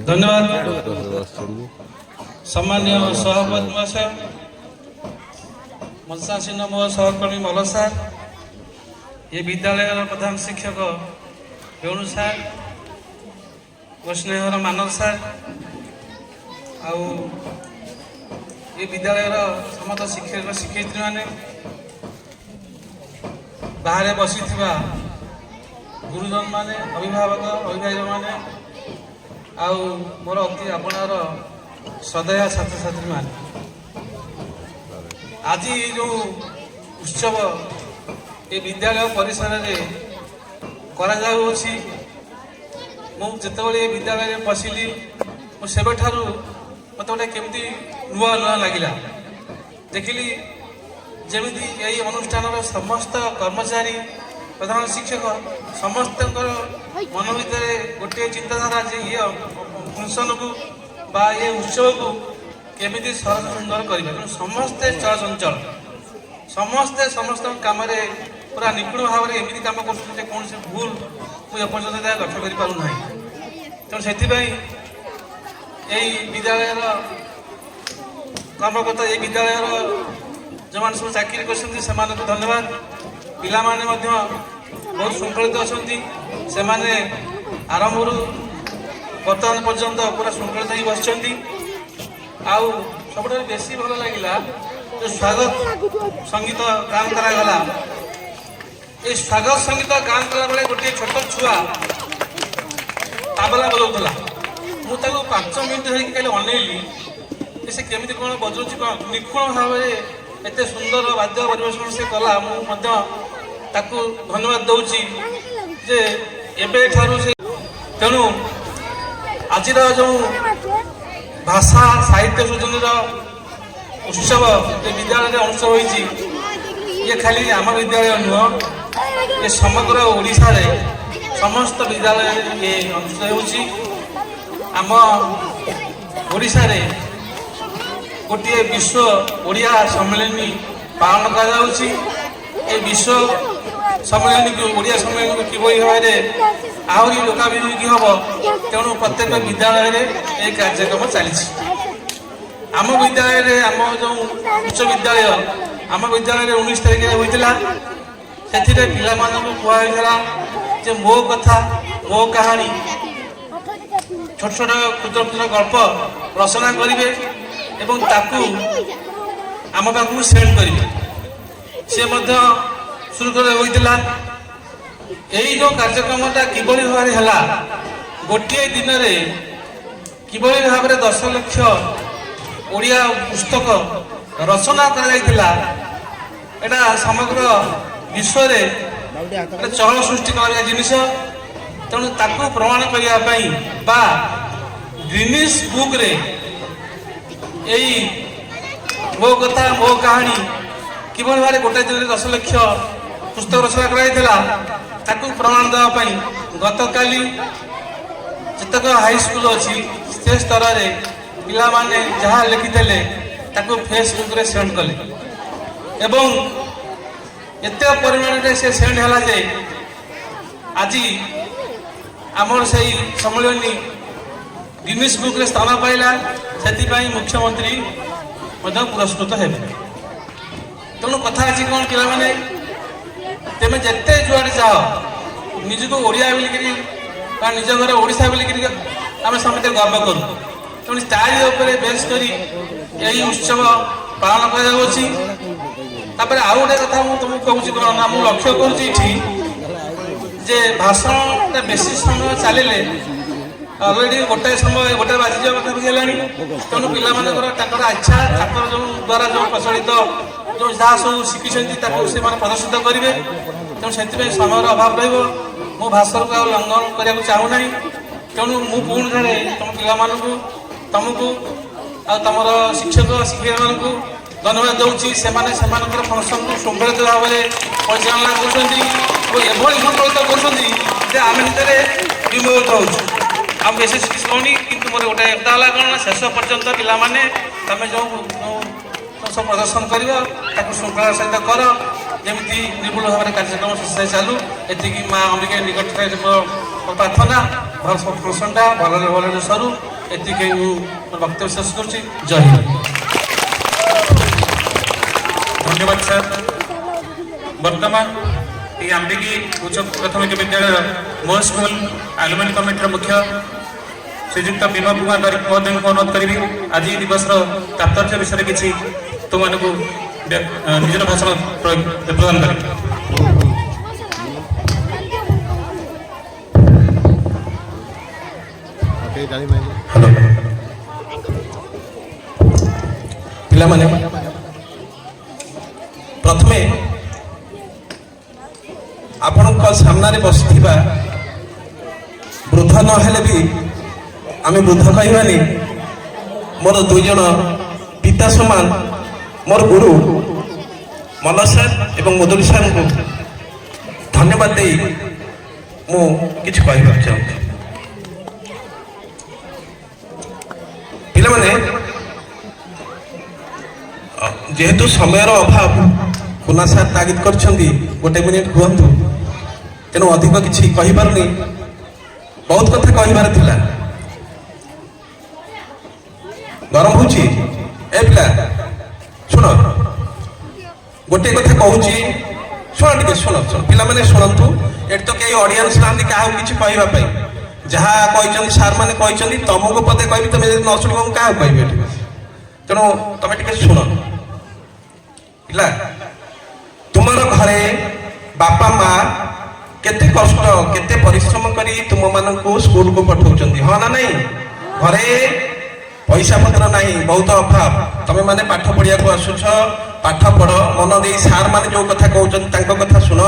धन्यवाद सम्मान्य सभापति महाशय मंचासीन मो सहकर्मी मल सार ये विद्यालय प्रधान शिक्षक वेणु सार स्नेहर मानव सार आउ ये विद्यालय समस्त शिक्षक शिक्षयित्री मैंने बाहर बसी गुरुजन माने अभिभावक अभिभावक माने आउ मोर अति आपणार सदया छात्र छात्री मान आज जो उत्सव ये विद्यालय परिसर में करा जाउछि मुझे विद्यालय में पशिली मुझे मत गोटे केमती नुआ नुआ लगिला देखिली जमीती यही अनुष्ठान समस्त कर्मचारी प्रधान शिक्षक समस्त मन भर गोटे चिंताधारा जे ये फंक्शन को बा ये उत्सव को केमी सरस सुंदर करें समस्ते चलचंचल समस्ते समस्त कम पूरा निपुण भाव में एमती कम कर कौन से भूल मुझे पर्यटन लक्ष्य कर पारना तेणु से विद्यालय कर्मकर्ता ये विद्यालय जो मैंने सब चाकरी कर धन्यवाद पिला माने बहुत श्रृंखलित अच्छा से आरंभ बर्तमान पर्यंत पूरा श्रृंखलित ही बस आउ सब बेसी भल लगे जो स्वागत संगीत गान करागला ये स्वागत संगीत गान कला बेले गोटे छोट छुआ ताबला बजाऊला मुझे 5 मिनट होगी अनैली से केमिति कौन बजाଉଛି कौन निपुण भाव एत सुंदर वाद्य परिवेशन से कला ताकू धन्यवाद दूची जे एबे ठारू से तेणु आज जो भाषा साहित्य सृजन उत्सव विद्यालय अनुष्ठित होती ये खाली आम विद्यालय नुह ये समग्र ओडिशा रे समस्त विद्यालय ये अनुष्ठित होती आम ओडिशा रे गोटे विश्व ओडिया सम्मेलन पालन कर विश्व सम्मेलन को ओडिया सम्मेलन को किभली भाव आहरी लोकाभिमुखी हम तेणु प्रत्येक विद्यालय में एक कार्यक्रम चली आम विद्यालय आम जो उच्च विद्यालय आम विद्यालय 19 तारिख होता से पिला कहला जे मो कथा मो कहानी छोट छोट क्षुद्र क्षुद्र गल्प रचना करेंगे एवं ताकू आम पाखु सेंड करेंगे सी सुरुकर होता यही जो कार्यक्रमटा किभली भाव है गोटे दिन में किभली भाव 10 लाख ओडिया पुस्तक रचना करा समग्र विश्व चहल सृष्टि कर जिनिस तेणु ताकू प्रमाण करने बा गिनीज बुक रे यही मो कथा मो कहानी किभली भाव गोटे दिन 10 लाख पुस्तक रचना कराइला ताकू प्रमाण देवाई गत काली जितक हाई स्कूल अच्छी से स्तर में पिला माने जहाँ लिखिले ताकू फेसबुक रे सेंड कले एवं एत परिमाण से सेंड है जे आज आमर से सम्मेलन गिनीज बुक रे स्थान पाइला से मुख्यमंत्री पुरस्कृत है तेणु कथा अच्छी कौन पिला माने तेमे जिते जुआड़े जाओ निजको ओडिया बोलिकी निज घर ओडिशा बोलिकी आम समस्त गर्व करूँ तेणु तारी उपरे बेस कर यही उत्सव पालन कर आउ गोटे कथा तुमको कहूँ मुझे लक्ष्य करुँचे भाषण बेसी समय चलिले अलरेडी गोटे समय गोटे बाजी जावा कथा भी है तेणु पिला इच्छा जो द्वारा जो प्रचलित जो जहाँ सब शिखी से प्रदर्शित करेंगे तेणु से समय अभाव रो भाषा को लंघन करने को चाहूना तेणु मु पुणी थे तुम पिला तुमको आमर शिक्षक शिक्षिका मानू धन्यवाद दूसरी से फंक्शन को शृंखलित भाव में परिचालना कर संकलित आम भितर विमोहित हो विशेष किसी कहनी कि मोर गोटे कथा है कौन शेष पर्यंत पाने तुम जो सब प्रदर्शन कर श्रृंखला सहित कर जमी निर्भुल भाव में कार्यक्रम शेष चलू एति माँ अंबिका निकट प्रार्थना फंक्शनटा भल भल सरू एति वक्तव्य शेष कर जय हिंद। धन्यवाद सर। वर्तमान ये अंबिकी उच्च प्राथमिक विद्यालय मो स्कूल आलुमिनी कमिटी मुख्य श्रीजुक्त विनोद कुमार बारिक महोदय को अनुरोध करी आज दिवस तात्पर्य विषय किसी तुम निजर भाषण प्रदान कर पिला माने प्रथमे आपण सामने बसी वृद्ध नहेले भी आम वृद्ध कहवानी मोर दुई जन पिता समान मोर गुरु मल्ल सार एवं मुदुली सार को धन्यवाद दे मु किछ कहबा चाहूँ पिला माने जेहेतु समय अभाव कुना सार तागिद कर गोटे मिनिट कहतु तेणु अधिक किसी कहीपारुनी बहुत कथा कहबार थिला गरम हो पिला शुण गोटे कथा कहूँ शुण टे शुण शुण पिला मैंने शुणु ये तो कई ऑडियंस ना क्या किसी कहवाई जहाँ कहते सार मैंने कहते तुमको पदे कह तुम न शुण क्या कह तेणु तुम टे शुण पिला तुमर घरे बापा माँ केते कष्ट केते परिश्रम करी तुम मानक स्कूल को पठाउछन्ती हाँ ना नहीं घरे पैसा पत्र नहीं बहुत अभाव तमे माने पाठ पढ़िया को आसुछ पाठ पढ़ मन दे सार माने जो कथा कहउछन तांको कथा सुन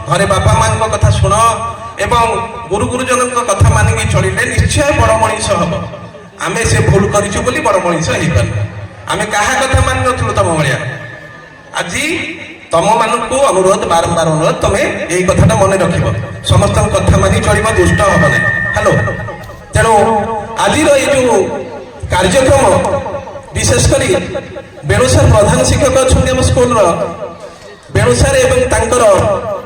घरे बापा मां को कथा सुन एवं गुरु गुरुजन को कथा मानिकी चलिले निश्चय बड़ मनीष हम आमे से भूल करिछु बोली बड़ मनीष हेइ पार आमे काहा कथा मान नथुलु तम भलिया आज तम मानक अनुरोध बारंबार अनुरोध तुम यही कथा मन रख समस्त कथा मानी चल दुष्ट हम ना हेलो तेणु आज जो कार्यक्रम विशेषकर बेणुसार प्रधान शिक्षक अच्छा स्कूल बेणुसार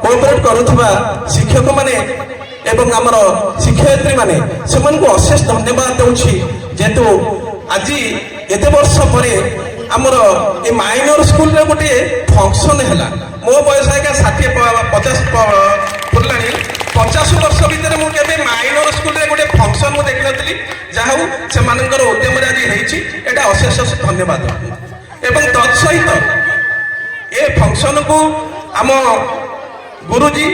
कोऑपरेट करुवा शिक्षक माने एवं आमर शिक्षयित्री माने से अशेष धन्यवाद दूसरी जेहेतु आज एत वर्ष पर आमर ए माइनर स्कूल रे गोटे फंक्शन है मो बयस आज्ञा 60-50 पुरला 50 वर्ष भितर मुझे माइनर स्कूल रे गोटे फंक्शन मुझे देखी नी जहाँ से उद्यम आज होता अशेष धन्यवाद एवं तत्सहित ए फंक्शन को आम गुरुजी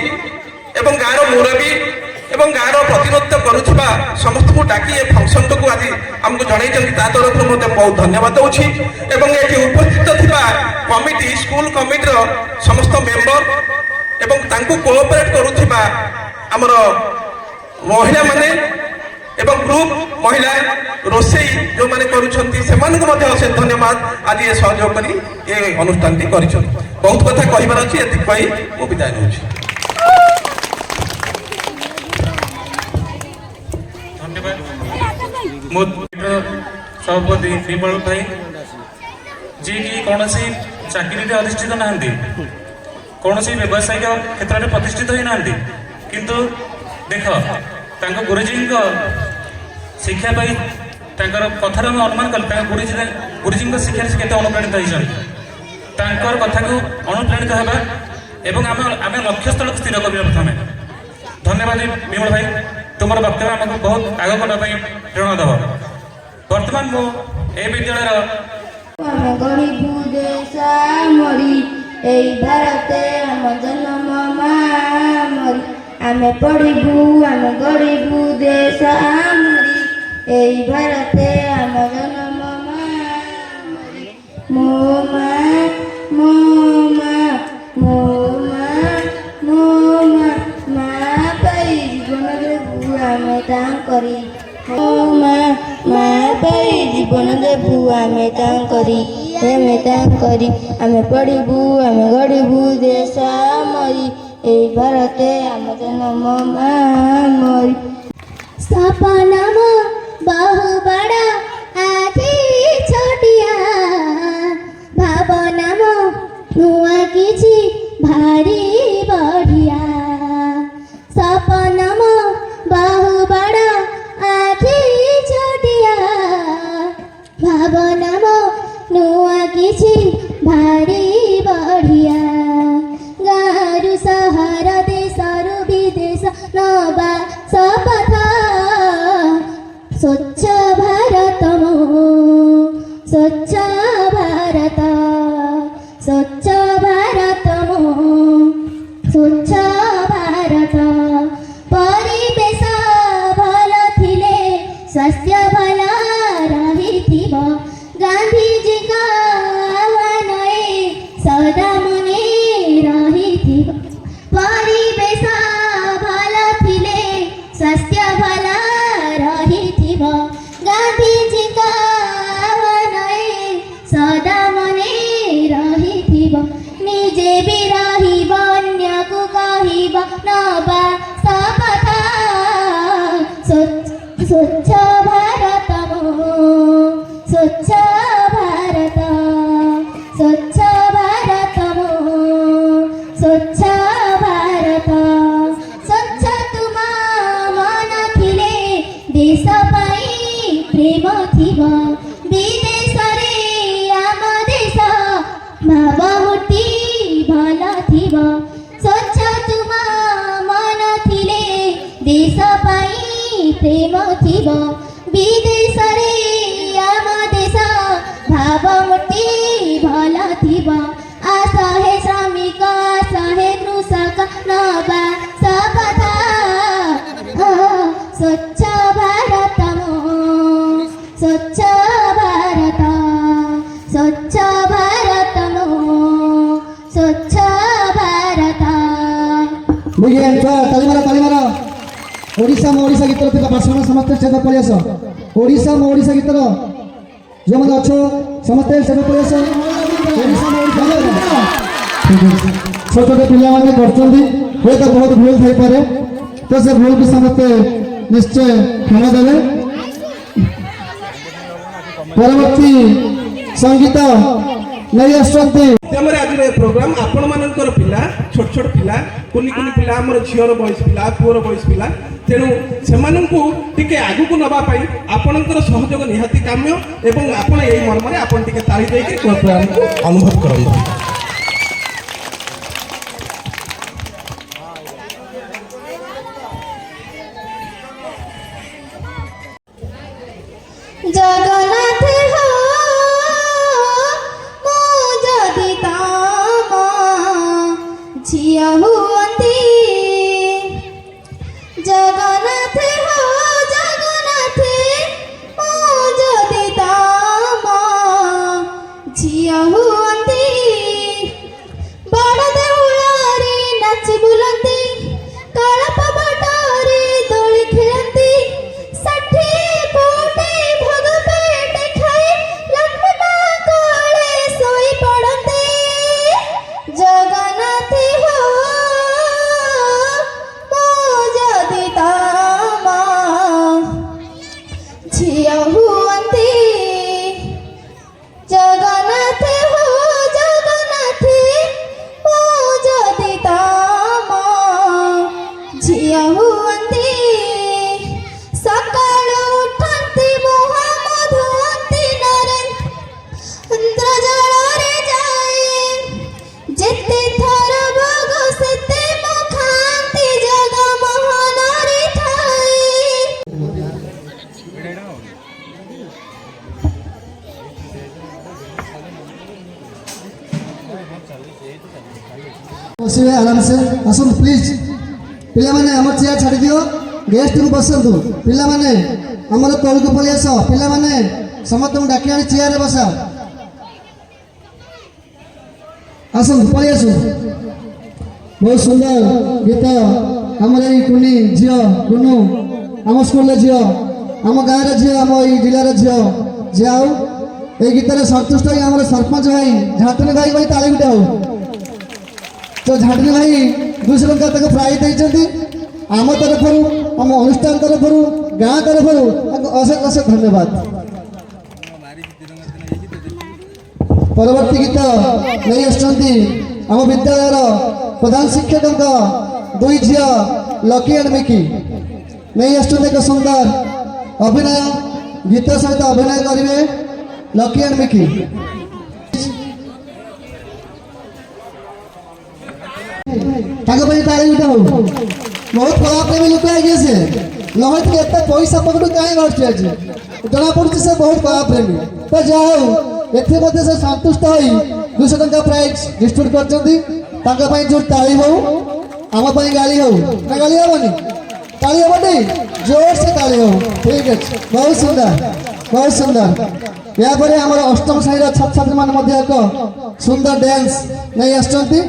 एवं गाँव मुरबी एवं गाँव प्रतिनिधित्व करुवा समस्त को डाकी ए फंक्शन को आज आमको जन तरफ मत बहुत धन्यवाद दूसरी एवं ये उपस्थित थिबा कमिटी स्कूल कमिटीर समस्त मेंबर एवं तांको कोऑपरेट करुवा आमर महिला माने एवं ग्रुप महिला रोसई जो माने करुछंती सेमानक मध्ये अशेष धन्यवाद आज ये सहयोग करी ये अनुष्ठान टी करिछन बहुत कथा कहिबार अछि एति कहि मो विदाय नउछि सभापति श्रीबल भाई जी कि कौन चाकरी अधिष्ठित ना कौन व्यावसायिक क्षेत्र में प्रतिष्ठित ही ना किंतु देख तांको गुरुजी शिक्षा पाई कथार अनुमान कल गुरुजी शिक्षा से अनुप्राणित होकर कथा को अनुप्राणित होगा एवं आम लक्ष्यस्थल को स्थिर कर प्रथम धन्यवाद विमल भाई तुम वक्तव्य आमको बहुत आग करने प्रेरणा दब बर्तमान मु ए विद्यालय गरीबू देश मरी एई भारते आम जन्म मरी आमे पढ़िबू आम गरीबू देश मरी एई भारते आम जन्म मरी मो माँ मो माँ मो माँ मो माँ माँ पाई जीवन देबू आमे तांकरी मो माँ माँ पाई जीवन देबू आमे तांकरी आमे पढ़िबू आमे गढ़िबू देश मरी एई भारते आम जन्म मरी सपना मो बहु बड़ा आखि छोटिया भावना मो नुआ किछि भारी बढ़िया सपना मो बहु बड़ा आखि छोटिया भावना मो नुआ किछि भारी बढ़िया गारु सहर देशरु विदेश नबा सपथ स्वच्छ भारत मो स्वच्छ भारत स्वच्छ भारत मो स्वच्छ भारत परिवेश भल थिले स्वास्थ्य भल रहिथिब गांधीजी का आह्वान सदा मने रहिथिब परिवेश भल थिले स्वास्थ्य भल रहिथिब गांधीजी का आह्वान सदा मने रहिथिब निजे भी रहिब अन्य को कहिब नबा शपथ स्वच्छ भारत मो स्वच्छ भारत स्वच्छ भारत मो स्वच्छ भारत स्वच्छ तुम मन थिले देश पाई प्रेम थिब विदेश रे आम देश भावमूर्ति भल थिब स्वच्छ तुम मन थिले देश पाई प्रेम थिब विदेश रे आम देश भावमूर्ति भल थिब असहे श्रमिक असहे कृषक नबा शपथ स्वच्छ भारत मो स्वच्छ ଛୁଆ ତାଳି ମାର ଓଡ଼ିଶା ମୋ ଓଡ଼ିଶା ଗୀତର ଥିବା ପାର୍ଶ୍ୱ ସମସ୍ତେ ଷ୍ଟେଜ ପଳେଇ ଆସ। ଓଡ଼ିଶା ମୋ ଓଡ଼ିଶା ଗୀତର ଯେଉଁମାନେ ଅଛ ସମସ୍ତେ ଷ୍ଟେଜ ପଳେଇ ଆସ। ଓଡ଼ିଶା ମୋ ଓଡ଼ିଶା ଠିକ୍ ଅଛି। ଛୋଟ ଛୋଟ ପିଲାମାନେ କରୁଛନ୍ତି, ହୁଏତ ବହୁତ ଭୁଲ ଥାଇପାରେ, ତ ସେ ଭୁଲକୁ ସମସ୍ତେ ନିଶ୍ଚୟ କ୍ଷମା ଦେବେ। ପରବର୍ତ୍ତୀ ସଙ୍ଗୀତ ନେଇ ଆସୁଛନ୍ତି। ମାଧ୍ୟମରେ ଆଜିର ଏ ପ୍ରୋଗ୍ରାମ ଆପଣମାନଙ୍କର ପିଲା, ଛୋଟ ଛୋଟ ପିଲା, କୁନି କୁନି ପିଲା, ଆମର ଝିଅର ବୟସ ପିଲା, ପୁଅର ବୟସ ପିଲା, ତେଣୁ ସେମାନଙ୍କୁ ଟିକେ ଆଗକୁ ନେବା ପାଇଁ ଆପଣଙ୍କର ସହଯୋଗ ନିହାତି କାମ୍ୟ ଏବଂ ଆପଣ ଏଇ ମର୍ମରେ ଆପଣ ଟିକେ ତାଳି ଦେଇକି ପ୍ରୋଗ୍ରାମକୁ ଅନୁଭବ କରନ୍ତୁ। जगन्नाथ हो मो जदि ताम झिया हुअंती। जगन्नाथ हो जगन्नाथ मो जदि ताम झिया हुअंती। बड़ देउळारे नाची बुलंती, कळप बटारे दोଳି खेळंती। साठी पोटे भोग पेटे खाई लक्ष्मी माँ कोले सोई पड़ते। जगन्नाथ हो मो जदि ताम झिया हुअंती। जगन्नाथ हो जगन्नाथ मो जदि ताम झिया हुअंती। सकाळू उठंती मुहा मधुअंती नरेंद्र जଳରେ ଯାଏ। ଯେତେ ଥର ଭୋଗ ସେତେ ମୁଁ ଖାଆନ୍ତି, ଜଗ ମୋହନରେ ଥାଏ। ବସିବେ ଆରାମସେ, ଆସନ୍ତୁ ପ୍ଲିଜ୍। ପିଲାମାନେ ଆମର ଚେୟାର ଛାଡ଼ି ଦିଅ, ଗେଷ୍ଟକୁ ବସନ୍ତୁ। ପିଲାମାନେ ଆମର ତଳକୁ ପଳେଇ ଆସ। ପିଲାମାନେ ସମସ୍ତଙ୍କୁ ଡାକି ଆଣି ଚେୟାରରେ ବସା। ଆସନ୍ତୁ, ପଳେଇ ଆସନ୍ତୁ। ବହୁତ ସୁନ୍ଦର ଗୀତ ଆମର ଏଇ କୁନି ଝିଅ ଗୁନୁ, ଆମ ସ୍କୁଲର ଝିଅ, ଆମ ଗାଁର ଝିଅ, ଆମ ଏଇ ଜିଲ୍ଲାର ଝିଅ ଯିଏ ଆଉ ଏଇ ଗୀତରେ ସନ୍ତୁଷ୍ଟ ହୋଇ ଆମର ସରପଞ୍ଚ ଭାଇ ଝାଟୁନି ଭାଇ ଭାଇ ତାଳି ଗୋଟେ ହଉ। ତ ଝାଟୁନି ଭାଇ 200 ଟଙ୍କା ତାକୁ ପ୍ରାଇଜ୍ ଦେଇଛନ୍ତି। ଆମ ତରଫରୁ, ଆମ ଅନୁଷ୍ଠାନ ତରଫରୁ, ଗାଁ ତରଫରୁ ତାଙ୍କୁ ଅଶେଷ ଅଶେଷ ଧନ୍ୟବାଦ। ପରବର୍ତ୍ତୀ ଗୀତ ନେଇ ଆସୁଛନ୍ତି ଆମ ବିଦ୍ୟାଳୟର ପ୍ରଧାନ ଶିକ୍ଷକଙ୍କ 2 ଝିଅ ଲକି ଆଣ୍ଡ ମିକି। ନେଇ ଆସୁଛନ୍ତି ଏକ ସୁନ୍ଦର ଅଭିନୟ, ଗୀତ ସହିତ ଅଭିନୟ କରିବେ ଲକି ଆଣ୍ଡ ମିକି। ତାଙ୍କ ପାଇଁ ତାଳି ଗୋଟେ ହଉ। ବହୁତ କଳାପ୍ରେମୀ ଲୋକ ଆଜ୍ଞା ସେ, ନହେଲେ ଏତେ ପଇସା ପକେଟୁ କାହିଁ ବାହାରୁଛି ଆଜି, ଜଣାପଡ଼ୁଛି ସେ ବହୁତ କଳାପ୍ରେମୀ। ତ ଯାହା ହଉ, ଏଥିରେ ମଧ୍ୟ ସେ ସନ୍ତୁଷ୍ଟ ହୋଇ 200 ଟଙ୍କା ପ୍ରାଇଜ୍ ଡିଷ୍ଟ୍ରିବ୍ୟୁଟ୍ କରିଛନ୍ତି। ତାଙ୍କ ପାଇଁ ଯୋଉ ତାଳି ହଉ, ଆମ ପାଇଁ ଗାଳି ହଉ ନା ଗାଳି ହବନି? ତାଳି ହବନି? ଜୋର ସେ ତାଳି ହଉ। ଠିକ୍ ଅଛି, ବହୁତ ସୁନ୍ଦର, ବହୁତ ସୁନ୍ଦର। ଏହାପରେ ଆମର ଅଷ୍ଟମ ଶ୍ରେଣୀର ଛାତ୍ରଛାତ୍ରୀମାନେ ମଧ୍ୟ ଏକ ସୁନ୍ଦର ଡ୍ୟାନ୍ସ ନେଇ ଆସିଛନ୍ତି।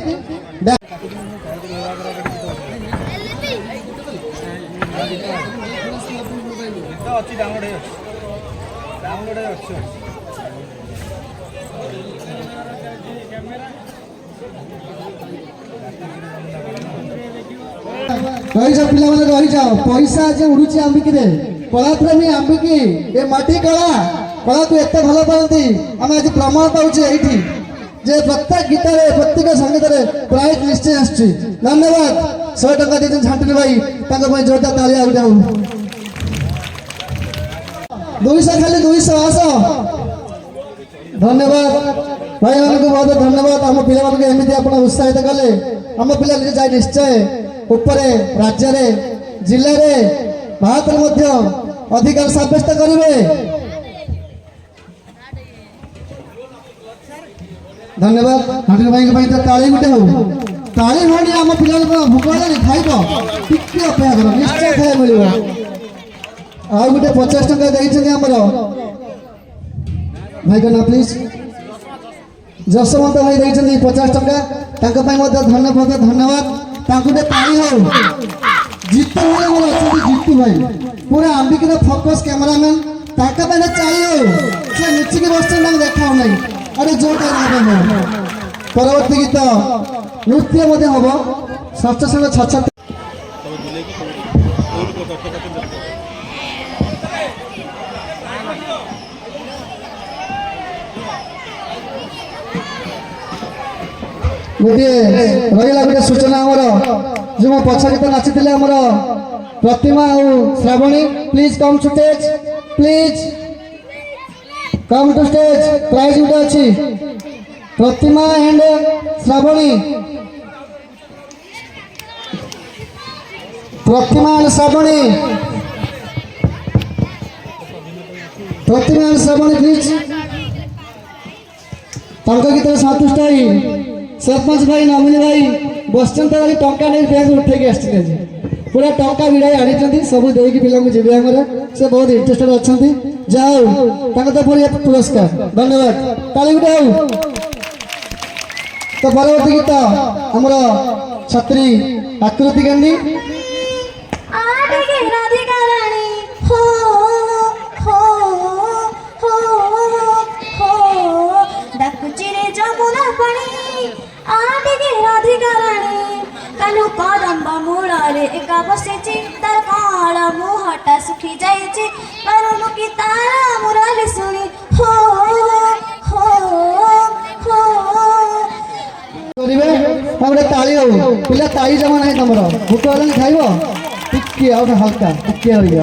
ରହିଯାଅ ପିଲାମାନେ, ରହିଯାଅ। ପଇସା ଆଜି ଉଡୁଛି ଆମ୍ବିକିରେ, କଳାପ୍ରେମୀ ଆମ୍ବିକି, ଏ ମାଟି କଳା, କଳାକୁ ଏତେ ଭଲ ପାଆନ୍ତି। ଆମେ ଆଜି ପ୍ରମାଣ ପାଉଛେ ଏଇଠି ଯେ ପ୍ରତ୍ୟେକ ଗୀତରେ, ପ୍ରତ୍ୟେକ ସଙ୍ଗୀତରେ ପ୍ରାଇଜ୍ ନିଶ୍ଚୟ ଆସୁଛି। ଧନ୍ୟବାଦ। 100 ଟଙ୍କା ଦେଇଛନ୍ତି ଝାଟୁନି ଭାଇ, ତାଙ୍କ ପାଇଁ ଜୋରଦାର ତାଳି ଆଉ ଗୋଟେ ହଉ। 200 ଖାଲି 200 ଆସ। ଧନ୍ୟବାଦ ଭାଇମାନଙ୍କୁ, ବହୁତ ଧନ୍ୟବାଦ। ଆମ ପିଲାମାନଙ୍କୁ ଏମିତି ଆପଣ ଉତ୍ସାହିତ କଲେ, ଆମ ପିଲା ଯାଇ ନିଶ୍ଚୟ ଉପରେ ରାଜ୍ୟରେ, ଜିଲ୍ଲାରେ, ଭାରତରେ ମଧ୍ୟ ଅଧିକାର ସାବ୍ୟସ୍ତ କରିବେ। ଧନ୍ୟବାଦ। ଝାଟୁନି ଭାଇଙ୍କ ପାଇଁ ତ ତାଳି ଗୋଟେ ହଉ। ତାଳି ହଉନି, ଆମ ପିଲାଙ୍କ ଭୋକ ହେଲାନି, ଖାଇବ, ଟିକେ ଅପେକ୍ଷା କର, ନିଶ୍ଚୟ ଖାଇବା ମିଳିବ। ଆଉ ଗୋଟେ 50 ଟଙ୍କା ଦେଇଛନ୍ତି ଆମର ଭାଇଙ୍କ ନାଁ ପ୍ଲିଜ୍। ଯଶବନ୍ତ ଭାଇ ଦେଇଛନ୍ତି 50 ଟଙ୍କା, ତାଙ୍କ ପାଇଁ ମଧ୍ୟ ଧନ୍ୟବାଦ। ତାଙ୍କୁ ଟିକେ ପାଣି ହଉ। ଜିତୁ ଭାଇ ଆମର ଅଛନ୍ତି, ଜିତୁ ଭାଇ ପୁରା ଆମ୍ବିକିର ଫୋକସ୍ କ୍ୟାମେରାମ୍ୟାନ୍, ତାଙ୍କ ପାଇଁ ଚାଲି ହଉ। ସେ ଲୁଚିକି ବସିଛନ୍ତି, ତାଙ୍କୁ ଦେଖାଉ ନାହିଁ। ଆରେ ଯୋଉଟା ପରବର୍ତ୍ତୀ ଗୀତ ନୃତ୍ୟ ମଧ୍ୟ ହବ। ଷଷ୍ଠ ଶ୍ରେଣୀ ଛାତ୍ର गोटे रहा गोटे सूचना आमर जो मो पछ गीत नाची आमर प्रतिमा और Shravani please come to stage, please come to stage. Prize गोटे अच्छी Pratima and Shravani, Pratima and Shravani, Pratima and Shravani please गीत सन्तुष्ट हो सरपंच भाई नमिनी भाई बसचंद भाई टंका नहीं बैंक उठे आसते पूरा टंका भिड़ाई आनी सब देकी पिला जीवे आम से बहुत इंटरेस्टेड अच्छा जाओ तो पूरी पुरस्कार धन्यवाद ताली गुटे हो। तो परवर्ती गीत आमर छात्री आकृति गांधी कदम्बा मूଳରେ ଏକା ବସିଛି ତାର କାଳ ମୁହଁଟା ଶୁଖି ଯାଇଛି ପାରୁନୁ କି ତାର ମୁରଲି ଶୁଣି ହୋ ହୋ ହୋ କରିବେ ତାପରେ ତାଳି ହଉ ପିଲା ତାଳି ଜମା ନାହିଁ ତମର ଭୋକ ହେଲାଣି ଖାଇବ ଟିକେ ଆଉ ହାଲକା ଟିକେ ରହିବ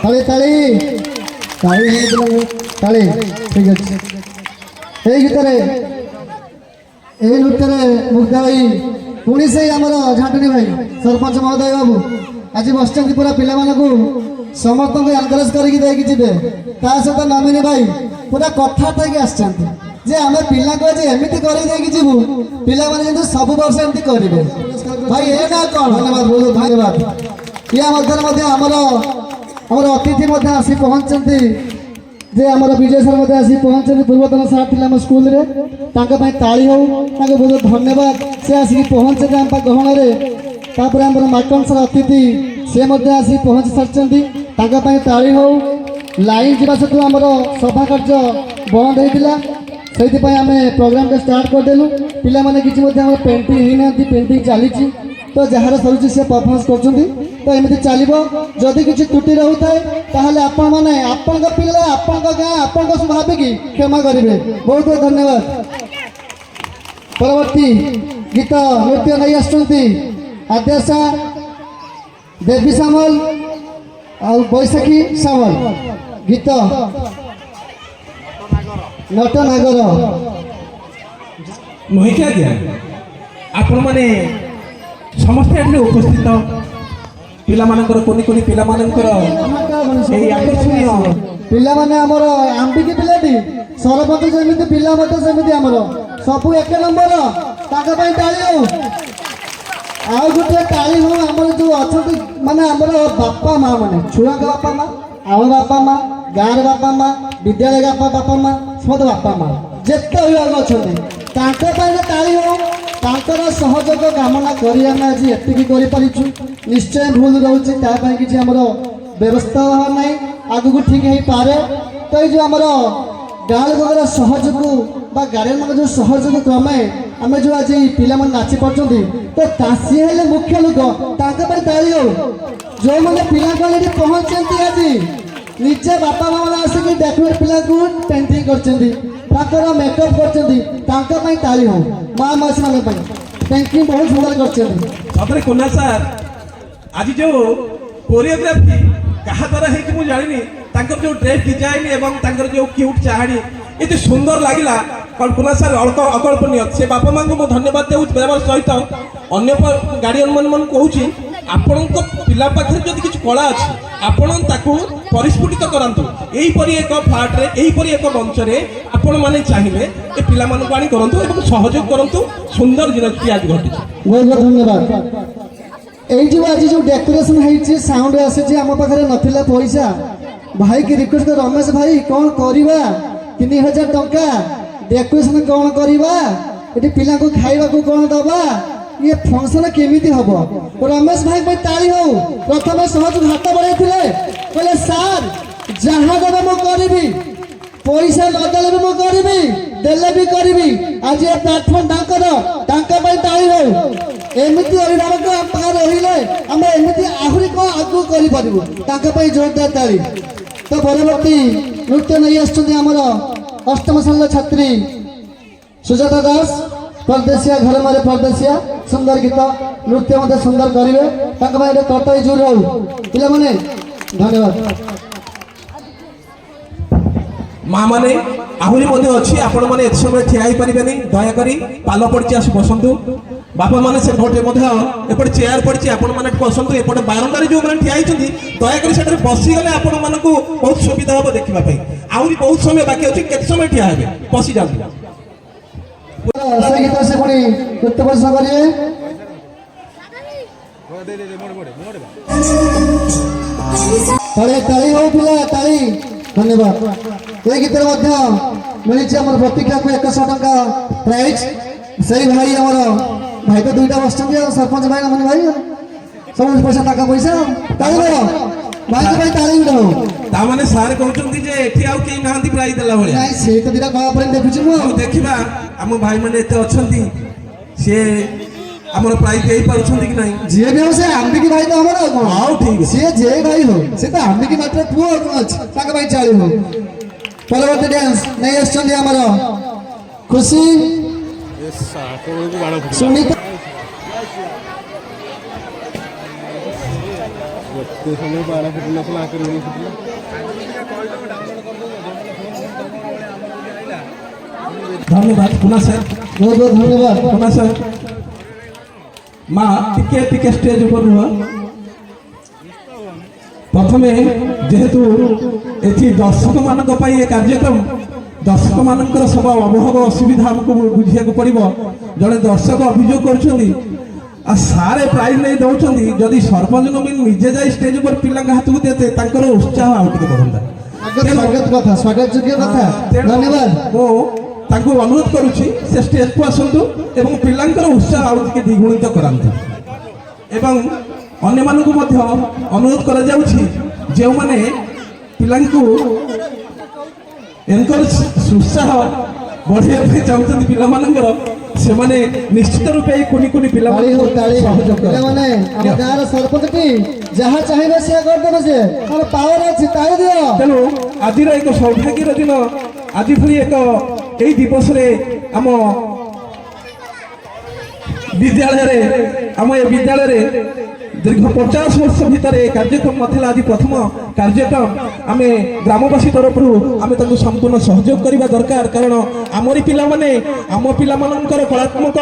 ତାଳି ତାଳି ताली ताली ठीक अच्छे यही गीत नृत्य मुग्धा भाई पुणी से आमर झाटुनी भाई सरपंच महोदय बाबू आज बस पूरा पिला समस्त को एनकरेज करके सहित नमिनी भाई पूरा कथार्थ जे आम पिला एमती करबू पिला सब वर्ष एमती करेंगे भाई ये ना कौन धन्यवाद बहुत धन्यवाद या मध्य आमर अतिथि आसी पहुँचती जे आमर विजय सर आसी पहुँचती पूर्वतन सार थे आम स्कूल रे ताली हो बहुत धन्यवाद से आसिक पहुँचे आम गहन तापर आम माकन सर अतिथि से आसी पहुँच सारी ताली हो लाइन जावा सत्व आम सभा कार्य बंद होता से आम प्रोग्राम स्टार्ट करदेलु पिला माने किसी पेंटिंग होना पेंटिंग चली तो जार सरुचि से परफॉर्मेंस कर तो एमती चलो जदि किसी त्रुटि रोता है आपण मैंने आपण पिला आपण गाँ आपण भाविकी क्षमा करेंगे बहुत बहुत धन्यवाद। परवर्ती गीत नृत्य नहीं आसुँच आद्याशा देवी सामल और बैशाखी सामल गीत नटनागर मोहित आज्ञा आपण मैंने समस्ते एठी उपस्थित पिला मानकर कोनी कोनी पिला मानकर एही आकर्षणीय पिला माने हमर आंबिकी पिलाटी सरपंच जेमिति पिला मते जेमिति हमर सब एक नंबर ताका पई ताली हो आ गुटे ताली हो हमर जो अछती माने हमर बापा मां माने छुआ का बापा मां आम बापा मां गार बापा मां विद्यालय का बापा मां सब बापा मां जेते विभाग अछती ताका पई ताली हो तांकर सहयोग कामना करी आम आज एतिकी करिपारिछु निश्चय भूल रोचे कि आमर व्यवस्था ना आगु ठीक हो पारे तो ये जो आमर गाँ लोकर सहयोग गार्डियन मान जो सहयोग क्रमे आम जो आज पिला नाची पार्टी तो सी हेले मुख्य लोक ताली हो जो मैंने पिला पहुँचती आज निजे बापा माँ मैंने आसिक डेकोरेट पिला पेंटिंग कर मेकअप कर ताली हो माँ मौसी मान पेंटिंग बहुत सुंदर कर कोना सार आज जो कोरियोग्राफी क्या द्वारा है मुझे जानी जो ड्रेस डिजाइन एवं जो क्यूट चाहाणी ये सुंदर लगला कल्पना सार अकल्पनीय से बापा माँ को धन्यवाद देवर सहित अन्य गार्डियन मन कहूँ आपण पिला पाखे जब किसी कला अच्छी आपण परिस्फुटित करातु यहीपरि एक फ्लाट्रे यहीपरि एक मंच में आपण मैंने चाहिए ये पिला आनी करूँ सहयोग करूँ सुंदर जिनस आज घटी बहुत बहुत धन्यवाद। ये जो आज जो डेकोरेशन होती साउंड आसी आम पाखे नाला पैसा भाई की रिक्वेस्ट कर रमेश भाई कौन करवा 3000 टंका डेकोरेशन कौन करवा ये पिला को खाइबा को कौन दबा ये फंक्शन केमिति हबो तो रमेश भाई पे ताली हो प्रथम सहज हाथ बढ़ाई कहले सार जहाँ देवे मु करबी पैसा नदेले भी मु करबी देले भी करबी आज ये प्लाटफॉर्म तांकर पे ताली हो एमिति अभिभावक हम पाखरे रहिले हम एमिति आहुरी को आगु करि परिबो तांकर पे जोरदार ताली तो परवर्ती नृत्य नहीं आछथि हमर अष्टम श्रेणी छात्री सुजाता दास परदेशिया घर मारे परदेशिया सुंदर गीत नृत्य मते सुंदर करिवे तांका भाई कटई जोर रहू पिला माने धन्यवाद माँ मैंने आहरी अच्छी आपण मैंने एत समय ठिया पारे दयाकोरी पाल पड़ी आस बसतु बापा मैंने से घटे एपटे चेयर पड़ी आपण मैंने बसतु एपटे बारंदार जो मैंने ठिया दयाकोरी से बसीगले आपण मानक बहुत सुविधा हम देखापी आहरी बहुत समय बाकी अच्छी केत समय ठिया हे बसी जाऊ से गीत से पुणी नृत्य प्रदर्शन करिए ताली ताली हो पिला ताली धन्यवाद ये गीत मिली प्रतीक्षा को 100 टंका प्राइज से भाई भाई तो दुईटा बस सरपंच भाई नमन भाई सब पैसा टाका पैसा ताली भाई भाई ताली ताने सारे कहते जे एठी आउ केही नाहंती प्राइज देला भलिया नहीं से तो दिरा कहा पर देखुची मु देखिबा हम भाई माने एते अछंती से हमर प्राइज देई पारुछंती कि नहीं जे भी हो से आंबी की भाई तो हमर कोन हां ठीक है से जे भाई हो से तो आंबी की मात्र पुओ अछि ताका भाई चाली हो परवर्ती डांस नहीं आछंती हमर खुशी सुनीता धन्यवाद पुनः सर बहुत बहुत धन्यवाद पुनः सर माँ टिके टिके स्टेज ऊपर रुह प्रथमे जेहेतु एथि दर्शक मानक पई ए कार्यक्रम दर्शक मानकर सब अभाव असुविधा हमको बुझिया को पड़िबो जड़े दर्शक अभियोग करछंदी आ सारे प्राइज नहीं दौरान जदि सरपंच नवीन निजे जाए स्टेज पर पिला हाथ को देते तांकर उत्साह आउ टिके बढ़ंता स्वागत योग्य कथा धन्यवाद मो तांको अनुरोध करुछि से स्टेज को आसंतु एवं पिलांकर उत्साह आउ टिके द्विगुणित करांतु एवं अन्य मानकु मध्य अनुरोध करा जाउछि जे माने पिलांकु एनकर उत्साह बढ़िया पे चाहते पिला मानकर से माने निश्चित रूपे कोनी कोनी पिला ताली हो ताली पिला माने हम गार सरपंच की जहां चाहिबे से कर देबे से और पावर अछि ताली दियो तेनु आजिर एक सौभाग्यर दिन आज भली एक एई दिवस रे हम विद्यालय रे हम ए विद्यालय रे दीर्घ 50 वर्ष भीतर कार्यक्रम नथिला आज प्रथम कार्यक्रम आमे ग्रामवासी तरफ आमे ताको संपूर्ण सहयोग करबा दरकार कारण आमरी पिला माने आम पिला मानकर कलात्मक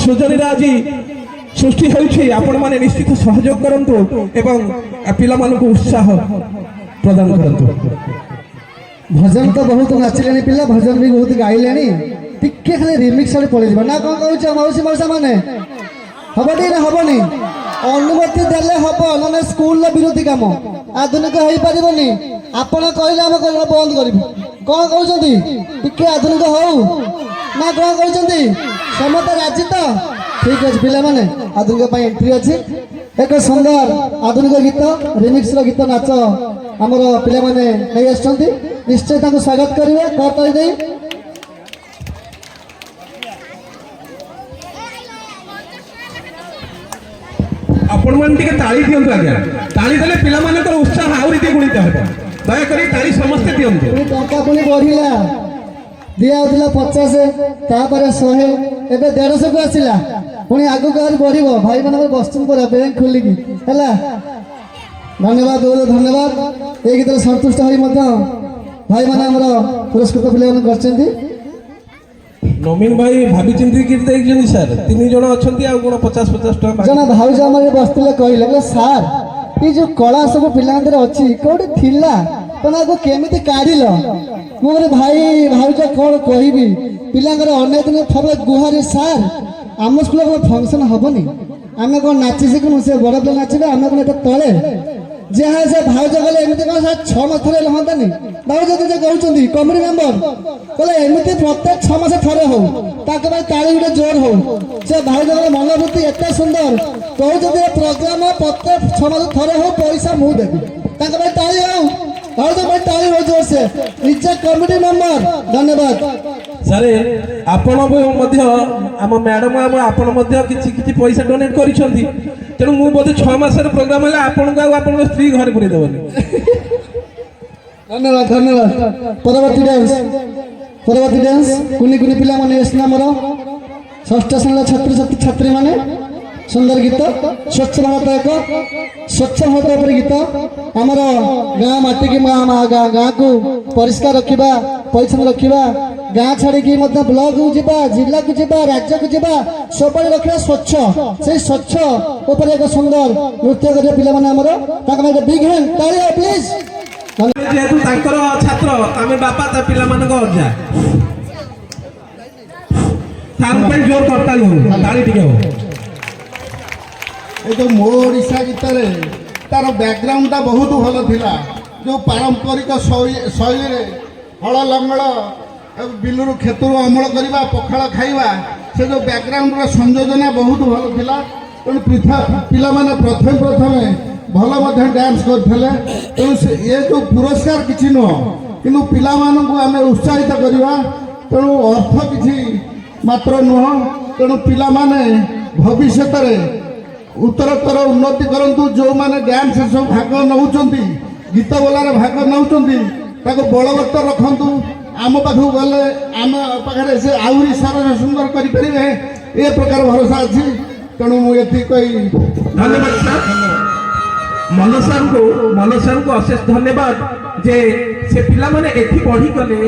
सृजनी आज सृष्टि होइछि आपण माने निश्चित सहयोग करंतु एवं पिला मानकु उत्साह प्रदान करंतु भजन तो बहुत नाचिले पिला भजन भी बहुत गाइले टिके खाली रिमिक्स रे पड़े ना कोन कहू मौसी मौसा माने हबनी ना हबनी अनुमति देले हब ना स्कूल विरोधी काम आधुनिक हो पारबनी आपण कहले आम बंद करू कौन कहते टिके आधुनिक हो ना कौन कहते समस्त राजी तो ठीक अच्छे पिला माने आधुनिक एंट्री अच्छी एक सुंदर आधुनिक गीत रिमिक्स गीत नाच आमर पिला माने नहीं आछंती निश्चय ताको स्वागत करिवे कर दे आपण मान टिके ताली दियंतु आज्ञा ताली देले पिला मानकर उत्साह आउरी द्विगुणित हेबो दया करी ताली समस्त दियंतु टंका पुणी बढ़िला दिया होता 50 तापर 100 एबे 150 को आसिला पुणी आगु कर बढ़िबो भाई मानकर बस्तुन पर बैंक खोलिकी हैला धन्यवाद बहुत धन्यवाद ए गीत संतुष्ट होई मत भाई माने हमर पुरस्कृत पिले मन करचंती नवीन भाई भाभी चिंती की देखिए सर 3 जन अच्छा आ गुण 50-50 टका जना भाउज हमर बसतिले कहले सार ये जो कला सब पिलांदर अच्छी कोठी थिला तना को केमिति काढिलो मोरे भाई भाउज कोन कहबी पिलांगर अन्य दिन थरे गुहारे सार आम स्कूल में फंक्शन हबनी आमे कोन नाची सिखनु से बड़ पिला नाचिबे आमे कोन एटा तळे जहाँ से भाउज गले एमती कौन सर 6 मास थे हंतानी भाउज जो कहते कमिटी मेम्बर कहले एमती प्रत्येक 6 मास थे हो ताली गोटे जोर हो से भाउज मनोवृत्ति एत सुंदर कहते प्रोग्राम प्रत्येक 6 मास थे हो पैसा मुझे देवी ताली हो भाउज ताली हो जोर से निजे कमिटी मेम्बर धन्यवाद सारे आपण आम मैडम आपण किसी पैसा डोनेट कर तेणु मु बोधे 6 मासर प्रोग्राम है आपन स्त्री घर पुरे देवनी धन्यवाद धन्यवाद परवर्ती डांस कुनी कुनी पिला माने एस नामर षष्ठ श्रेणी छात्र छात्री माने सुंदर गीत स्वच्छ भारत एक स्वच्छ भारत पर गीत आमर गाँ माटी की गाँ को परिष्कार रखा परिच्छन्न रखा गाँ छाड़ी ब्लॉक को जीवा जिला को जीवा राज्य को जीवा सब रखा स्वच्छ से स्वच्छ ऊपर एक सुंदर नृत्य कर पिला बिग हैंड ताली प्लीज जेहेतु छात्र आम बापा पिला अजा जोर करता ये जो मो ओडिशा गीत तार बैकग्राउंडटा बहुत भल थिला जो पारंपरिक शैली रे हल लंगल बिलुरु खेतरु अमल करवा पखाल खाइबा से जो बैकग्राउंड संयोजना बहुत भल थिला तेणु पिला माने प्रथमे भल डांस करथिले तेणु ये जो पुरस्कार किछि नुह किंतु पिला मानकु आमे उत्साहित करवा तेणु अर्थ किछि मात्र नुह तेणु पिला माने भविष्य रे उत्तरोत्तर उन्नति करंतु जो माने डांस सब भाग नौचंती गीत बोलार भाग नौचंती ताको बलवत्तर रखंतु आम पाखु गले आम पाखरे से आउरी सरस सुंदर करि परिबे ए प्रकार भरोसा अछि तेणु मु एथि कहि धन्यवाद सर मनोज को अशेष धन्यवाद जे से पिला माने एथि पढ़ी गले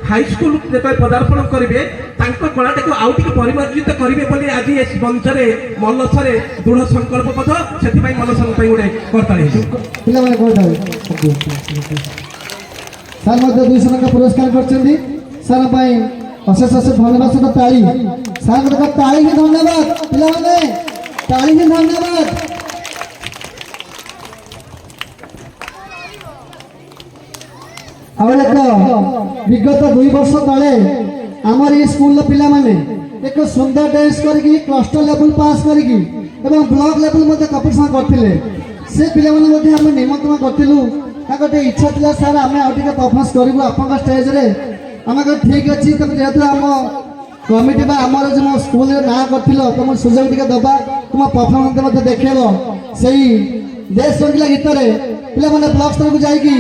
हाई स्कूल जब पदार्पण करेंगे कला को आउ टे परिमार्जित करेंगे आज इस मंच में मनसरे दृढ़ संकल्पबद्ध से मनस गोटे करताली सर 200 टका पुरस्कार कर सर अशेष अशेष धन्यवाद सर ताली सर ताली ही धन्यवाद पिला ताली ही धन्यवाद विगत 2 वर्ष तले आमर ये स्कूल पिला माने एक सुंदर डांस करके क्लस्टर लेवल पास करके ब्लॉक लेवल मध्य कंपटीशन करथिले से पिला माने मध्य हम निमंत्रण करथिलु ताकटे इच्छा थिला सर आमे आ टिके परफॉर्मेंस करबो आपन स्टेज रे आमे को ठीक अछि तब जेतु हम कमिटी बा हमर जो स्कूल रे ना करथिलो तुम सुजोग टिके दबा तुम परफॉर्मेंस मध्य देखेबो सही देश रंगीला गीत रे पिला माने ब्लॉक स्तर को जाई की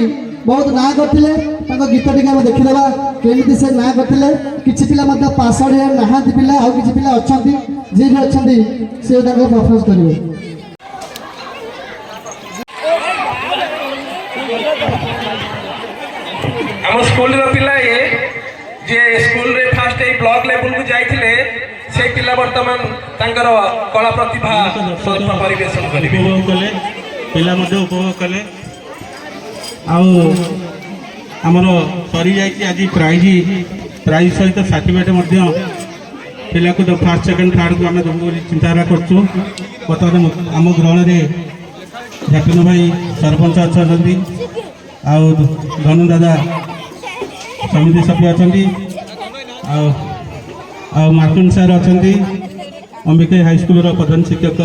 बहुत ना करथिले ताको गीत टिके हम देखिदेबा केमिति से ना करथिले किछि पिला मध्य पासड हे नहांती पिला आ किछि पिला अछंती जे भी अछंती से ताको परफॉर्मेंस करिवे हम स्कूल रो पिला ये जे स्कूल रे फर्स्ट ए ब्लॉक लेवल को जाइथिले से पिला वर्तमान तांकर कला प्रतिभा परिवेशन करिवे उपभोग कले पिला मध्ये उपभोग कले आमर सरी जाइए आज प्राइज सहित सर्टिफिकेट पिला को फर्स्ट सेकेंड थर्ड को आम चिंताधारा करूँ बर्तमान आम ग्रहण में झापिन भाई सरपंच अच्छा धनु दादा समिति सभ्य अच्छा मार्कन सार अच्छा अंबिका हाईस्कूल प्रधान शिक्षक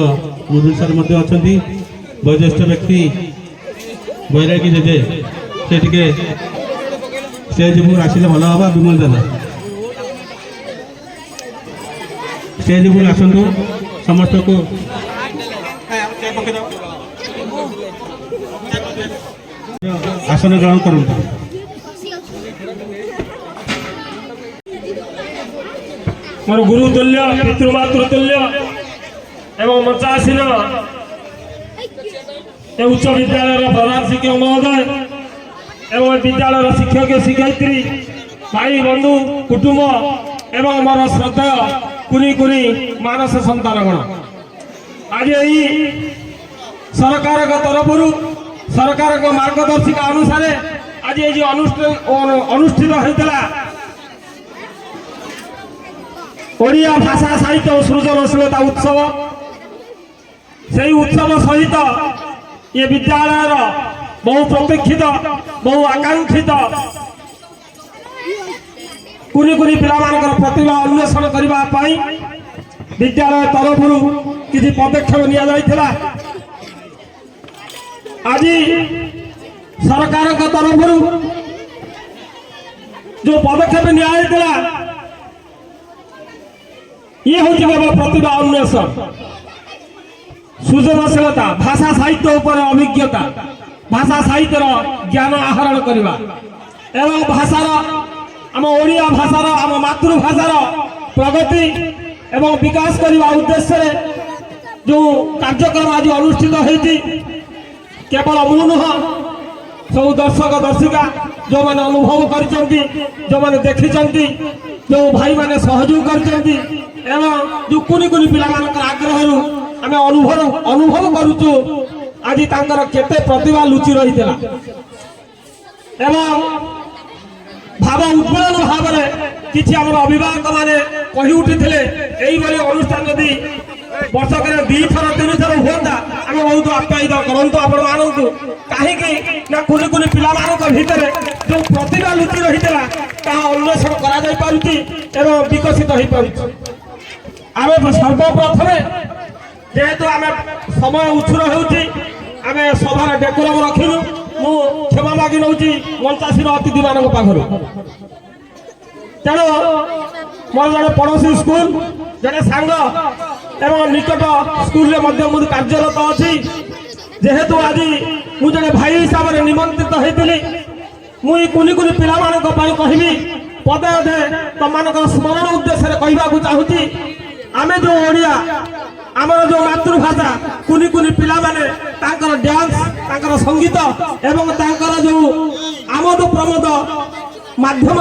मुदुल सार अच्छा वयोज्येष्ठ व्यक्ति बैरागी जेजे से टिके स्टेज पर आसिले भल हवा विमल दादा स्टेज पर आसतु समस्त को आसन ग्रहण करूँ मोर गुरु तुल्य पितृमातृ तुल्य एवं मंचासीन उच्च विद्यालय प्रधान शिक्षक महोदय एवं विद्यालय शिक्षक शिक्षयित्री भाई बंधु कुटुंब एवं मोर श्रद्धेय कुनी कुनी मानस संतानगण आज यही सरकार तरफ सरकार मार्गदर्शिका अनुसार आज ये अनुष्ठित होता ओडिया भाषा साहित्य और सृजनशीलता उत्सव से उत्सव सहित ये विद्यालय बहु प्रतीक्षित बहु आकांक्षित कुनी कुनी पिलामानकर प्रतिभा अन्वेषण करने विद्यालय तरफ किसी पदक्षेप निया जाइथिला। आज सरकार तरफ जो पदक्षेप निया ये हूँ केवल प्रतिभा अन्वेषण सृजनशीलता भाषा साहित्य उपर अभिज्ञता भाषा साहित्यर ज्ञान आहरण करवा एवं भाषार आम ओडिया भाषार आम मातृभाषार प्रगति एवं विकास करने उद्देश्य जो कार्यक्रम आज अनुष्ठित होती केवल मु नुह सब दर्शक दर्शिका जो मैंने अनुभव कर जो मैंने देखी जो भाई मैंने सहयोग कर जो कुनी कुनी पिला आग्रह आम अनुभव करुचु आज तांकर केते प्रतिभा लुचि रही एवं भाव उद्वेलन भाव में किसी आम अभिभावक मैंने कही उठी यही अनुष्ठान जदि वर्षक 2 थर 3 थर हुआ आम बहुत आप्यायित करतु आपण मानू कहीं कुनी कुनी पिला भितर जो प्रतिभा लुचि रही अन्वेषण कर विकसित हो पार आम सर्वप्रथम जेहेतु आम समय उछुर होमें सभार डेकोरम रखिलु मु क्षमा मागि नौ मंचासीर अतिथि मान पाखर तेणु मोर जड़े पड़ोशी स्कूल जड़े सांग एवं निकट स्कूल मुझे कार्यरत अच्छी जेहेतु आज मुझे भाई हिसाब से निमंत्रित होती मुई कुनी कुनी पिला कहबी पदे अधे तुम स्मरण उद्देश्य कहवाक चाहूँगी आमे जो ओडिया आमर जो मातृभाषा कुनी कुनी पिला माने तांकर डांस तांकर संगीत एवं तांकर जो आमोद प्रमोद माध्यम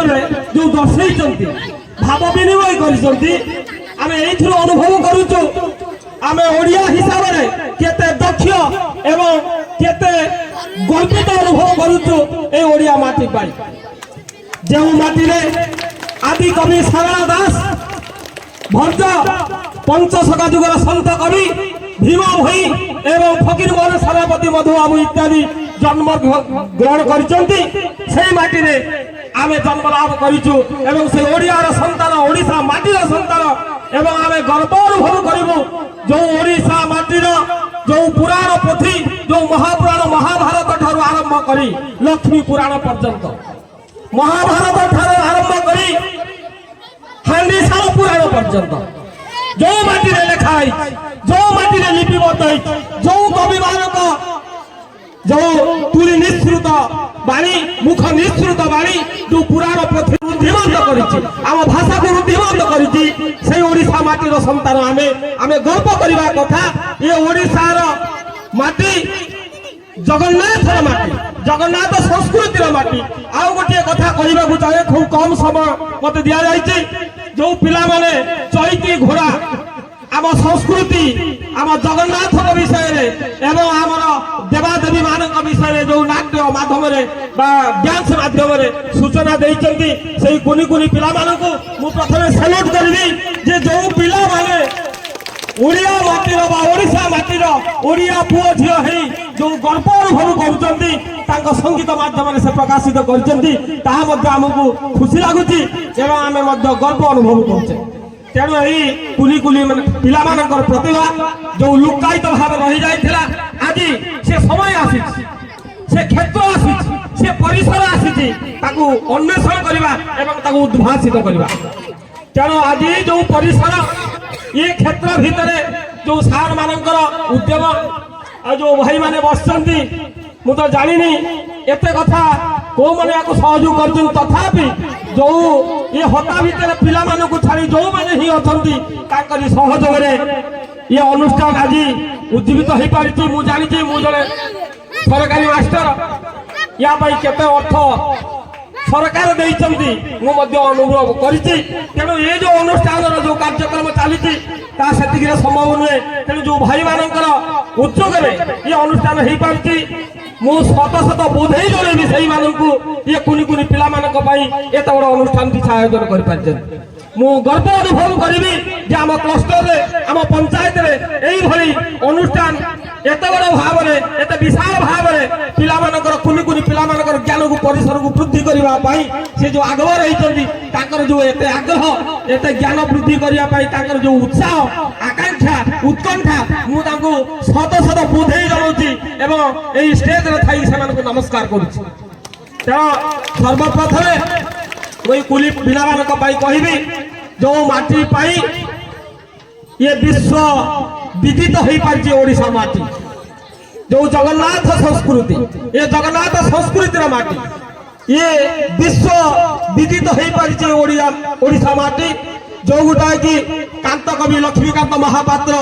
जो दर्शई भाव विनिमय करते आम ये अनुभव करुचु आम ओडिया हिसाब से केते दक्ष एवं केते गर्वित अनुभव करुचु ए ओडिया माटी पाई जो माटी आदि कवि सारला दास भंज पंचशका जुगर संत कवि भीम भई एवं फकीर मोहन सेनापति मधुबाबू इत्यादि जन्म ग्रहण कर माटी आमे जन्म लाभ करूँ एवं से ओडियार संतान ओडिशा माटीर संतान एवं आमे गर्व अनुभव करूँ जो ओडिशा माटीर जो पुराण पोथी जो महापुराण महाभारत ठारू आरंभ करी लक्ष्मी पुराण पर्यंत महाभारत ठारू आरंभ करी हांडीशाल पुराण पर्यंत जो माटी लिखाई जो माटी लिपिबद्ध जो कवि मानक जो तुरी निश्रुत बाणी मुख निश्रुत बाणी जो पुराण पोथी रुद्धिमंत करम भाषा को रुद्धिमंत करशा माटीर संतान आमे आमे गर्व करवा कथा ये ओडिशार माटी जगन्नाथर माटी जगन्नाथ संस्कृतिर माटी आउ गोटे कथा कहवाक चाहे खूब कम समय मत दि जाए जो पिला माने चैती घोड़ा आम संस्कृति आम जगन्नाथ विषय एवं आमर देवादेवी मान विषय जो नाट्य माध्यम डांस माध्यम सूचना देती से कुनी कुनी पिला मु प्रथम सैल्यूट करी जो पिला माने ओडिया माटीर ओडिशा माटीर ओडिया पुओ झील है जो गर्व अनुभव कर संगीत माध्यम से प्रकाशित करमको खुशी लगुच आम गर्व अनुभव करें तेणु यही कुली कुली पिला प्रतिभा जो लुकायित भाव रही जाइथिला आज से समय आसी से क्षेत्र आसी से परिसर आसी अन्वेषण करवा उद्भासित करवा तेणु आज जो परिसर ये क्षेत्र भितर जो सार मानकर उद्यम आ जो भाई माने बसचंती मु तो जानी एत कथा को मैंने सहयोग कर तथापि जो ये हता भितर पिला मानक छाड़ी जो मैंने ही अच्छा सहयोग ये अनुष्ठान आज उज्जीवित हो पारी मु जानी मु जड़े सरकारी मास्टर या केते अर्थ सरकार देइचंती मु मध्य अनुभव करिछि तेणु ये जो अनुष्ठान जो कार्यक्रम चली संभव नुहे तेणु जो भाई मानकर उद्योग में ये अनुष्ठान हो पारि मु शत शत बोधे जन से ये कुनी कुनी पिला एत बड़ अनुष्ठान किसी आयोजन कर मु गर्व अनुभव करी आम क्लस्टर आम पंचायत अनुष्ठान एत बड़ भाव में एत विशाल भाव में पिलामानकर कुनि कुनि पिलामानकर ज्ञान को परिसर को वृद्धि करबा पाई से जो आगवा रही ताकर जो एते आग्रह एते ज्ञान वृद्धि करबा पाई ताकर जो उत्साह आकांक्षा उत्कंठा मु तांको शत शत बुझेई जणौची एवं एई स्टेज रे थाई समान को नमस्कार करूची। तो सर्वप्रथमे कोई कुली पिलामानक पाई कहबी जो माटी पाई ये विश्व विदित हो पारिछि ओडिशा माटी जो जगन्नाथ संस्कृति ये जगन्नाथ संस्कृतिर माटी ये विश्व विदित हो पारिछि ओडिशा माटी जो गुटा कि कांत कवि लक्ष्मीकांत महापात्र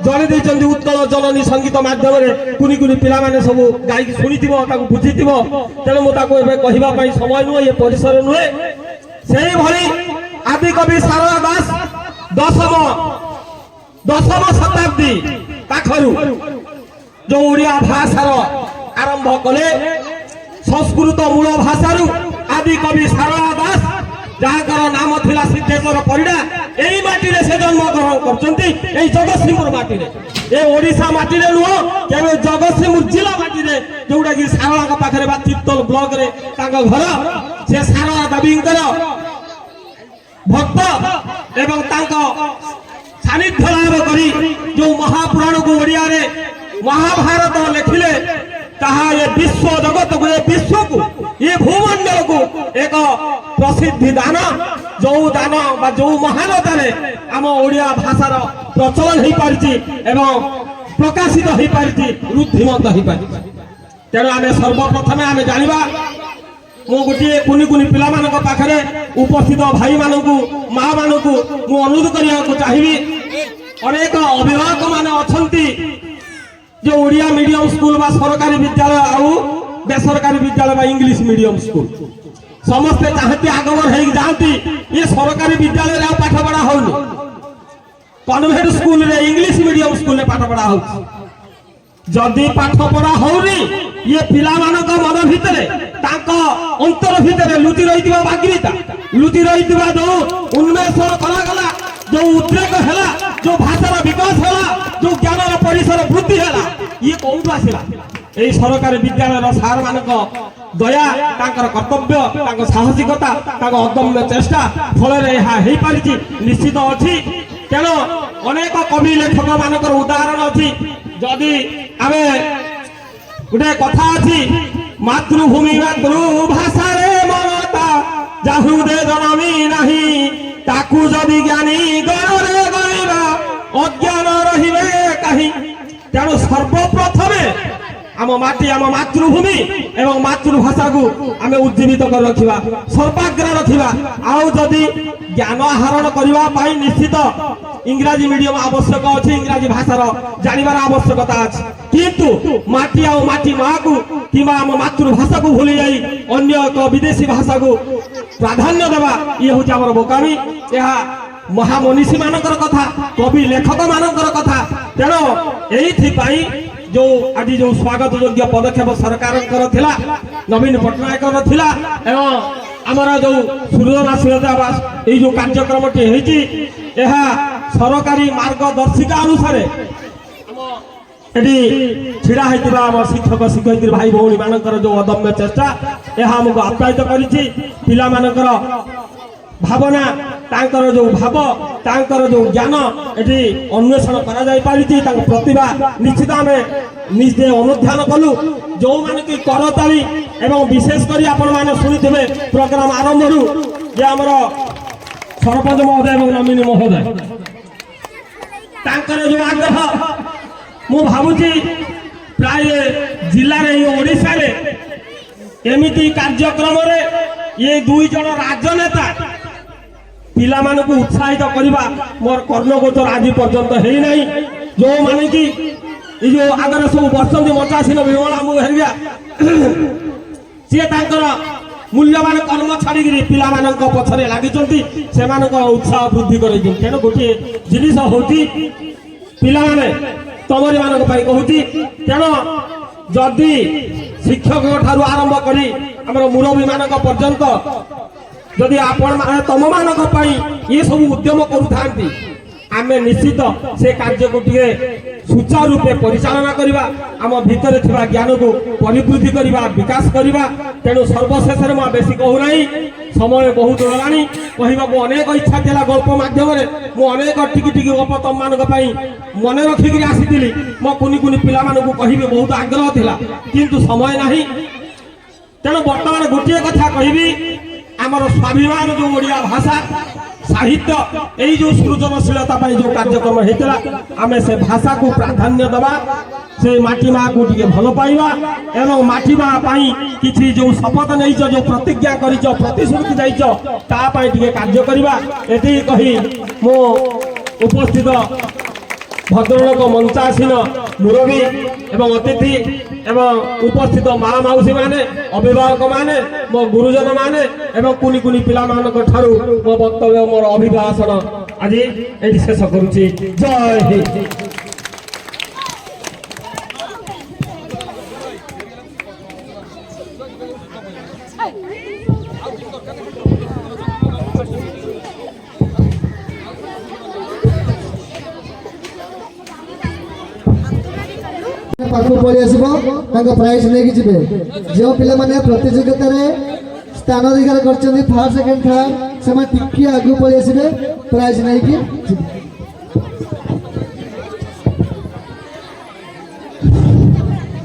जणे देइछन्ति उत्कल जननी संगीत माध्यम रे कुनि कुनि पिला माने सब गाई सुनिथिबो ताकू बुझिथिबो तेणु मु ताकू एबे कहिबा पई समय नुहे ये परिसर नुहे सेही भली आदि कवि सारदा दास दशम शताब्दी पाखरु जो ओडिया भाषार आरंभ कले संस्कृत मूल भाषारु आदि कवि सारदा दास जहाँकर नाम थिला सिद्धेश्वर परिडा एई माटी रे से जन्म ग्रहण करचंती एई जगतसिंहपुर माटी रे ए ओडिशा माटी रे नुह केवल जगतसिंहपुर जिला माटी रे जोटा कि सारला का पाखरे बा तिर्तोल ब्लॉक रे तांका घर से सारला देवींकर भक्त एवं तांका सानिध्य लाभ करी जो महापुराण को ओडिया रे महाभारत लिखिले ताहा ये विश्व जगत को ये विश्व को ये भूमंडल को एक प्रसिद्धि दान बा जो महानता रे आम ओडिया भाषार प्रचलन हो पारिछि एवं प्रकाशित हो पारिछि रुद्धिमंत हो पारिछि। तेणु आमे सर्वप्रथमे आमे जानिबा मु गोटे कुनि कुनि पिला मानक पाखरे उपस्थित भाई मानकु माँ मानकु मु अनुरोध करिया चाहिबी अनेक अभिभावक माने अछंती जो ओडिया मीडियम स्कूल बा सरकारी विद्यालय आउ बेसरकारी विद्यालय बा इंग्लिश मीडियम स्कूल समस्ते चाहती आगमन है जाती ये सरकारी विद्यालय रे पाठ पढ़ा होनी कन्वेंट स्कूल रे इंग्लिश मीडियम स्कूल रे पाठ पढ़ा होची जदि पाठ पढ़ा होनी ये पिला मानक मन भितरे तांको अंतर भितरे लुचि रहितबा बाग्रिता लुचि रहितबा जो उन्मेष कला गला जो उद्रेक हैला जो भाषार विकास हैला जो ज्ञान परिसर वृद्धि हैला ये कोउठु आसिला एई सरकारी विद्यालय सार मानक दया तांकर कर्तव्य तांकर साहसिकता तांकर अदम्य चेष्टा फल रे हा हेई पारिछि निश्चित अछि। तेणु अनेक कवि लेखक मानकर उदाहरण अछि जदि आमे गोटे कथा अछि मातृभूमि मातृभाषा रे ममता जाहु दे जनमी नाही ताकू जदि ज्ञानी गणरे गणिबा अज्ञान रहिबे काहि। तेणु सर्वप्रथमे आम माटी आम मातृभूमि एवं मातृभाषा को आम उज्जीवित कर रखिबा सर्वाग्र रखिबा आउ जदि ज्ञान आहरण करबा पाई निश्चित इंग्राजी मीडियम आवश्यक अछि इंग्राजी भाषार जानिबार आवश्यकता अछि किंतु माटी आउ माटी माँ को किबा आम मातृभाषा को भूली जाई अन्य एक विदेशी भाषा को प्राधान्य देवा ये होछि हमर बोकामी यह महामनीषी मानकर कथा कवि लेखक मानकर कथा। तेणु एइथि पाई जो आज जो स्वागत योग्य पदक्षेप सरकार नवीन पट्टनायक थिला एवं आमर जो सूर्यनाथ आवास ये जो कार्यक्रम यह सरकारी मार्गदर्शिका अनुसार ये छिड़ा होता शिक्षक शिक्षयित्री भाई भौणी मानकर जो अदम्य चेष्टा यह आमको आप्यायित करिछि पिला मानकर भावना तांकर जो भाव तांकर जो ज्ञान एटी अन्वेषण करा जाय पारिछि तांको प्रतिभा निश्चित आमे निजे अनुध्यान कलु जो माने कि करताली एवं विशेष करी आपण माने सुनिथिबे प्रोग्राम आरंभ रु जे हमर सरपंच महोदय एवं नमिनी महोदय तांकर जो आग्रह मु भाबुछि प्राय जिल्ला रे ओडिसा रे एमिति कार्यक्रम रे ये दुई जन राजनेता पिला मानक उत्साहित करवा मोर कर्णगोचर आज पर्यंत है नहीं जो माने कि जो आगे सब बसंती मचासीन विमला मु हेरिया सी मूल्यवान कर्म छाड़ी पिला मानक पछरे लागिचंती सेमानक उत्साह वृद्धि करैछन। तेणु गोटे जिनिस होती पिला माने तमरी मानक पाई कहूची तेणु जदि शिक्षक ठारू आरंभ करी हमर मुरबी मानक पर्यंत जदि आपण माने तम मानक पाई ये सब उद्यम करूथांती आमे निश्चित से कार्य को टिके सुचारू रूपे परिचालना करवा आम भितर थिबा ज्ञान को परिवृद्धि करवा विकास करवा। तेणु सर्वशेष में बेसी कहूना समय बहुत गलानी कहवा को अनेक इच्छा थिला गल्प माध्यम मु अनेक टिकी टिकी गप तुम मान मन रखिक आसी मो कुनि कुनि पिला मानकु कहिबे बहुत आग्रह थिला किंतु समय नाही। तेणु वर्तमान गोटे कथा कहबी आमर स्वाभिमान जो ओडिया भाषा साहित्य यही जो सृजनशीलता जो कार्यक्रम होता आम से भाषा को प्राधान्य दबा से माटी माँ को टे भल पाइबा एवं माटी माँ किसी जो शपथ नहीं जो प्रतिज्ञा कर प्रतिश्रुति टे कार्य करवा ये कही मो उपस्थित भद्रलोक मंचासीन मुरबी एवं अतिथि एवं उपस्थित माँ मौसी माने अभिभावक माने मो गुरुजन माने एवं कुनि कुनि पिला मानक ठारू मो वक्तव्य मोर अभिभाषण आज ये शेष करुच्ची। जय हिंद। पाखु पळि आसीबो तांको प्राइज लेके जिबे जो पिला माने प्रतियोगिता रे स्थान अधिकार करछन्ती फर्स्ट सेकंड थर्ड से टिकी आगु पळि आसीबे प्राइज लेके जिबे।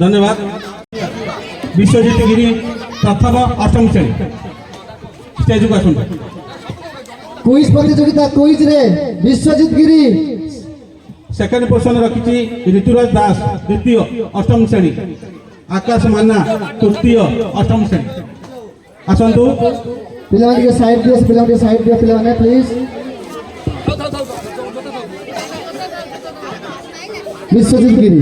धन्यवाद। विश्वजित गिरी प्रथम अष्टम श्रेणी स्टेज को आसुन। क्विज प्रतियोगिता क्विज रे विश्वजित गिरी सेकेंड पोजिशन रखी ऋतुराज दास द्वितीय अष्टम श्रेणी आकाश माना तृतीय अष्टम श्रेणी आसतु पिला के साइड दियो पिला के साइड दियो पिला माने प्लीज। विश्वजित गिरी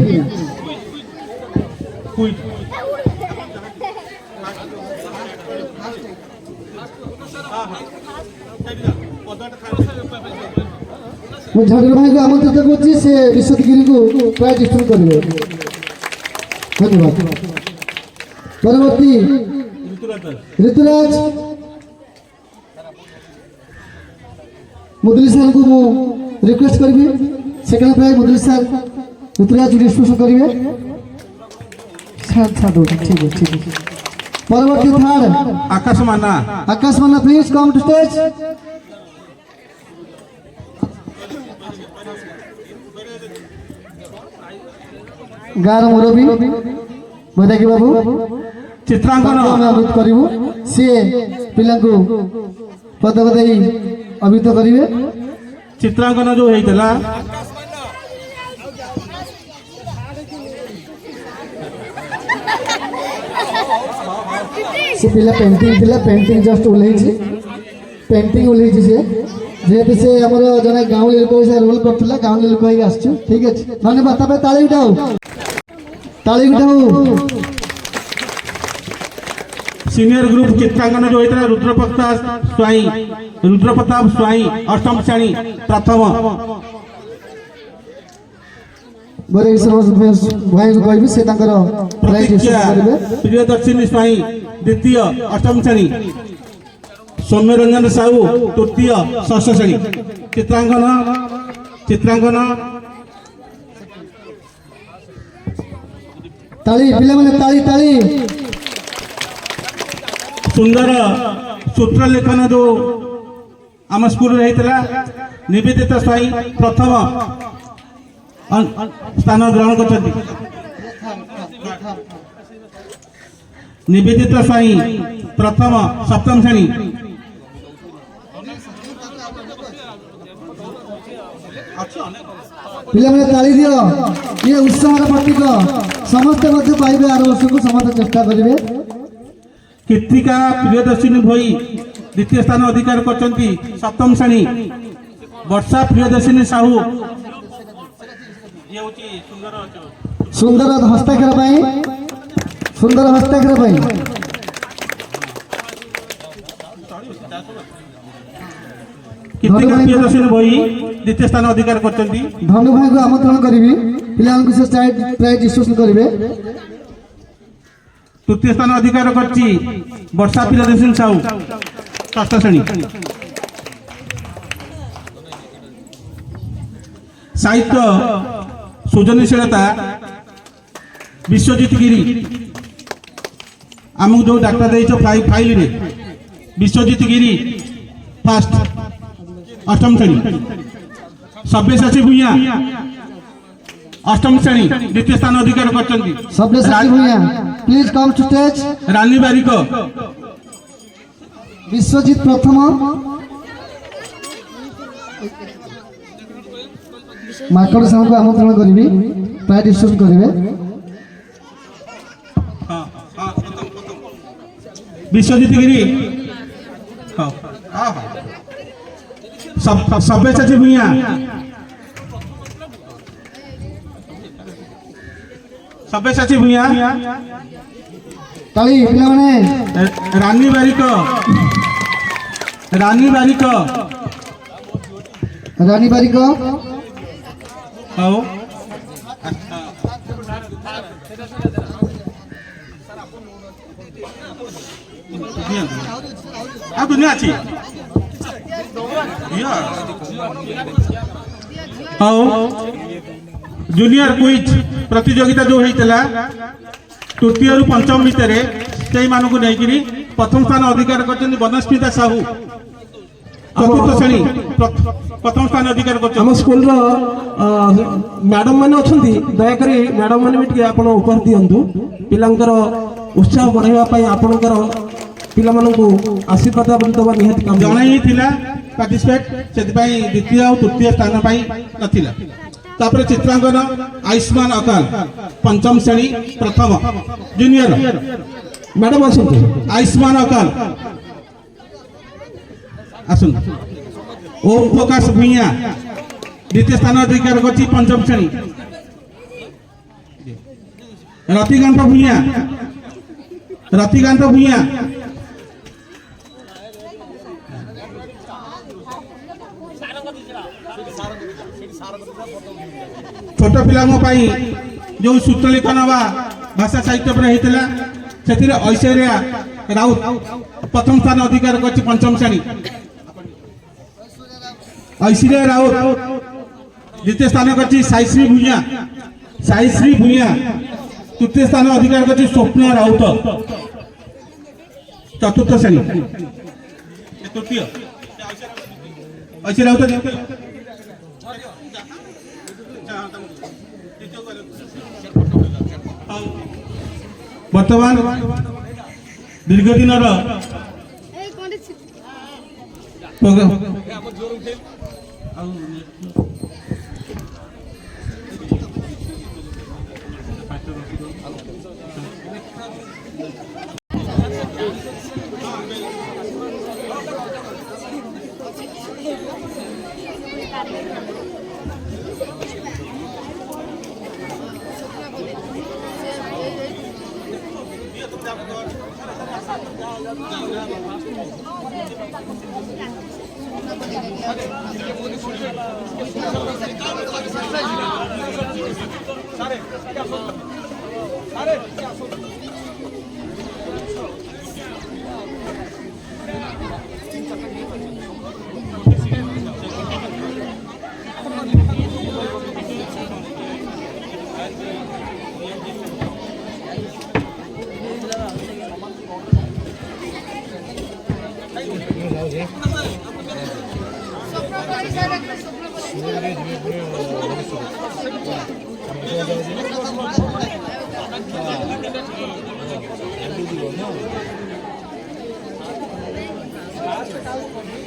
मैं झाड़ू भाई को आमंत्रित कर से विश्वजित गिरी को प्राइज डिस्ट्रीब्यूट करेंगे। धन्यवाद। परवर्ती ऋतुराज मुदली सर को मु रिक्वेस्ट करी सेकेंड प्राइज मुदली सर ऋतुराज डिस्ट्रीब्यूशन करेंगे। ठीक है ठीक है। परवर्ती थर्ड आकाश माना प्लीज कम टू स्टेज। गार मुरबी बदाकी बाबू चित्रांकन अनुरोध करू सी पिला को पदक दे अभिहित करेंगे। चित्रांकन जो होता से पिला पेंटिंग जस्ट ओल्लैछि पेंटिंग ओल्लैछि से जेहेतु से आमर जने गाँवली लोक हिसाब रोल करथिला गाँवली लोक ही आसछु। ठीक है धन्यवाद। तबे ताली उठाओ। सीनियर ग्रुप चित्रांकन जो होता रुद्रप्रताप स्वाई अष्टम श्रेणी प्रथम बोले भाई को कहबी से तांकर प्राइज करिवे। प्रियदर्शिनी स्वाई द्वितीय अष्टम श्रेणी सौम्य रंजन साहू तृतीय षष्ठ श्रेणी चित्रांकन ताली पिला माने ताली सुंदर सूत्र लेखन जो आम स्कूल होता निवेदिता स्वाई प्रथम स्थान ग्रहण कर निवेदिता स्वाई प्रथम सप्तम श्रेणी पिला माने ताली दियो ये उत्साह प्रतीक समस्त मध्य पाइबे आर वर्ष को समस्त चेष्टा करिवे। कृतिका प्रियदर्शिनी भोई द्वितीय स्थान अधिकार करछंती सप्तम श्रेणी वर्षा प्रियदर्शिनी साहू सुंदर हस्ताक्षर कृतिका प्रियदर्शिनी भोई द्वितीय स्थान अधिकार करछंती। धनु भाई को आमंत्रण करिवि पिला से प्राइज डिस्ट्रीब्यूशन करिवे। तृतीय स्थान अधिकार करछि वर्षा प्रियदर्शिनी साहू षष्ठ श्रेणी। साहित्य सृजनशीलता विश्वजित गिरी आमको जो डाटा देच फाइल रे विश्वजित गिरी फास्ट अष्टम श्रेणी सब्यसाची भूया अष्टम श्रेणी द्वितीय स्थान अधिकार करछंती सब्यसाची भूया प्लीज कम टू स्टेज रानी बारिक विश्वजित प्रथम मार्कड़ साहब को आमंत्रण करी प्राय डिस्ट्रीब्यूट करेंगे विश्वजित गिरी सब्यसाची भूया सब्यसाची भूया ताली पिला माने रानी बारिक रानी बारिक आओ आप दुनिया अच्छी आओ जूनियर क्विज प्रतियोगिता जो होता तृतीय रु पंचम भितर से मानक नहीं प्रथम स्थान अधिकार कर बनस्मिता साहू चतुर्थ श्रेणी प्रथम स्थान अधिकार कर स्कूल मैडम मैंने अच्छा दयाक मैडम मैंने भी आप उपहार दिंतु पिलांकर उत्साह बढ़ाई आपणकर पिला आशीर्वाद देवा निहाती जन ही पार्टिसिपेट से द्वितीय और तृतीय स्थान नाला तापर चित्रांकन आयुष्मान अकाल पंचम श्रेणी प्रथम जूनियर मैडम आसतु आयुष्मान अकाल आसन ओम प्रकाश भूया द्वितीय स्थान अधिकार कर पंचम श्रेणी रतिकांत भूया छोट पिलांको जो सूत्रलेखन व भाषा साहित्य पर होता से ऐश्वर्या राउत प्रथम स्थान अधिकार कर पंचम श्रेणी ऐश्वर्या राउत द्वितीय स्थान कर साईश्री भूया तृतीय स्थान अधिकार कर स्वप्ना राउत चतुर्थ श्रेणी तृतीय ऐश्वर्या राउत बर्तमान दीर्घ दिन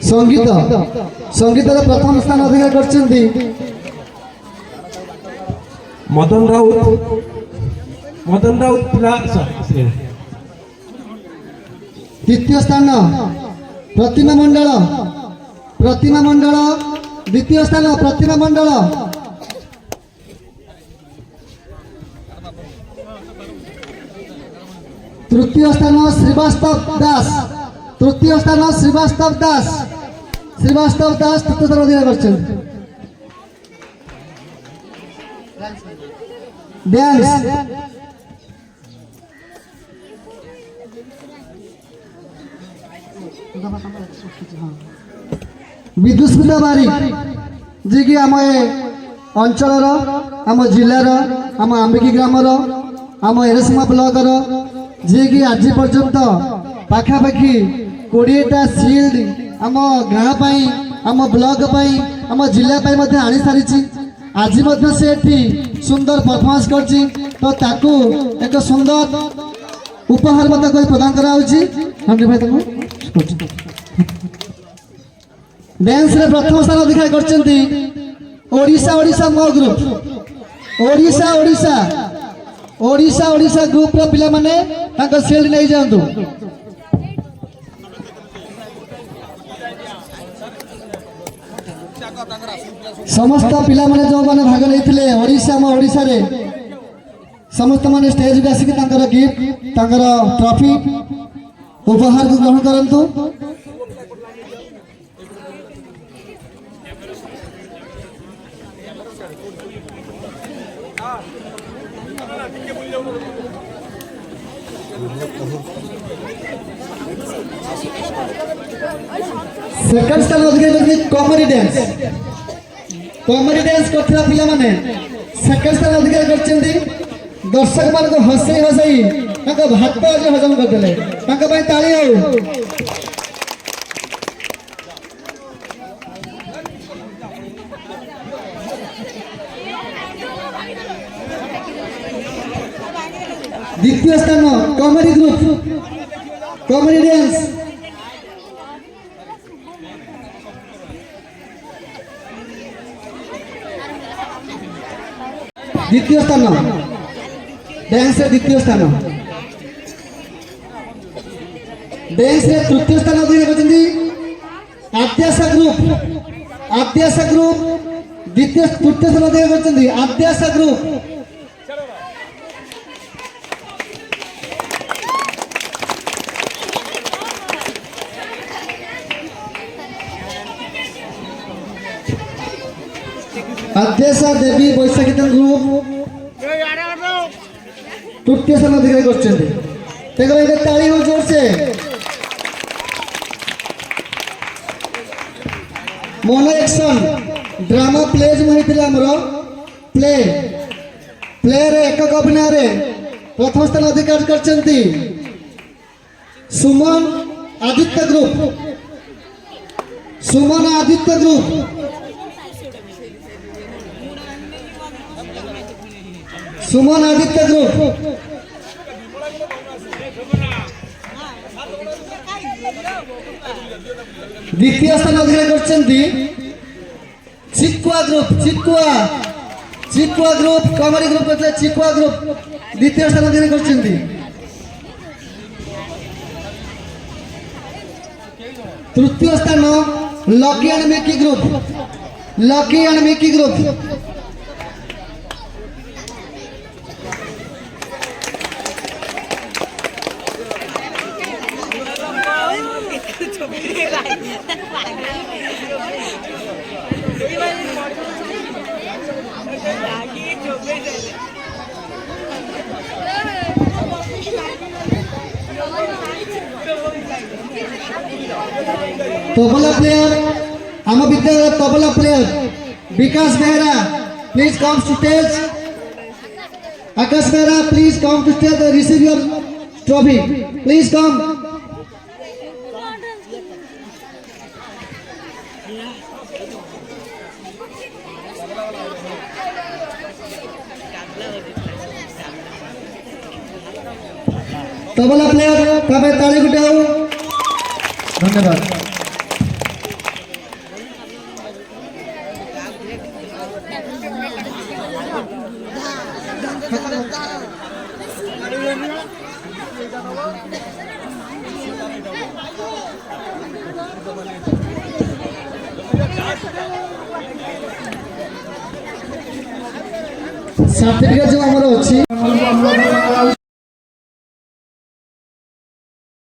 संगीत संगीत प्रथम स्थान अधिकार करछन्ती मदन राउत द्वितीय स्थान प्रतिमा मंडल द्वितीय स्थान प्रतिमा मंडल तृतीय स्थान श्रीवास्तव दास तृतीय स्थान श्रीवास्तव दास तृतीय स्थान अधिकार करछन्ती डांस विदुस्मिता बारिक जी की आम ଅଞ୍ଚଳର ଆମ ଜିଲ୍ଲାର ଆମ ଆମ୍ବିକି ଗ୍ରାମର ଆମ ଏରସମା ବ୍ଲକର ଯିଏକି ଆଜି ପର୍ଯ୍ୟନ୍ତ ପାଖାପାଖି 20ଟା ସିଲ୍ଡ ଆମ ଗାଁ ପାଇଁ ଆମ ବ୍ଲକ ପାଇଁ ଆମ ଜିଲ୍ଲା ପାଇଁ ମଧ୍ୟ ଆଣି ସାରିଛି। ଆଜି ମଧ୍ୟ ସେ ଏଠି ସୁନ୍ଦର ପରଫର୍ମାନ୍ସ କରିଛି ତ ତାକୁ ଏକ ସୁନ୍ଦର ଉପହାର ମଧ୍ୟ କରି ପ୍ରଦାନ କରାଯାଉଛି। ଭାଇ ତାକୁ ଡ୍ୟାନ୍ସରେ ପ୍ରଥମ ସ୍ଥାନ ଅଧିକାର କରିଛନ୍ତି ଓଡ଼ିଶା ମୋ ଗ୍ରୁପ ଓଡ଼ିଶା ଗ୍ରୁପର ପିଲାମାନେ ତାଙ୍କ ସିଲ୍ଡ ନେଇଯାଆନ୍ତୁ। ସମସ୍ତ ପିଲାମାନେ ଯେଉଁମାନେ ଭାଗ ନେଇଥିଲେ ଓଡ଼ିଶାରେ ସମସ୍ତ ମାନେ ଷ୍ଟେଜକୁ ଆସିକି ତାଙ୍କର ଗିଫ୍ଟ ତାଙ୍କର ଟ୍ରଫି ଉପହାରକୁ ଗ୍ରହଣ କରନ୍ତୁ। सेकंड स्थान अधिकार कॉमेडी डांस करथिला पिला माने सेकंड स्थान अधिकार करछन्ती। दर्शक मान को हसई ताको भात आज हजम करदेले ताको पई ताली हो। द्वितीय स्थान कॉमेडी ग्रुप कॉमेडी डांस द्वितीय स्थान डांस द्वितीय स्थान डांस तृतीय स्थान अधिकार करछन्ती आद्याशा ग्रुप द्वितीय तृतीय स्थान अधिकार करछन्ती आद्याशा ग्रुप। आद्याशा देवी बैशाखीतन ग्रुप तृतीय स्थान अधिकार करछन्ती। ताली हो जोर से मोनो एक्शन ड्रामा प्लेज होइतिला हमरो प्ले रे एकक अभिनय रे प्रथम स्थान अधिकार करछन्ती सुमन आदित्य ग्रुप द्वितीय स्थान अधिकार करछन्ती Chikua group comedy group Chikua group द्वितीय स्थान अधिकार करछन्ती। तृतीय स्थान Lucky and Mickey group tabla player आम विद्यालय tabla player Vikas Behera please come to stage. Akash Behera please come to stage receive your trophy please come. Tabla player तबे ताली गुटाओ धन्यवाद। सर्टिफिकेट जो हमरो अछि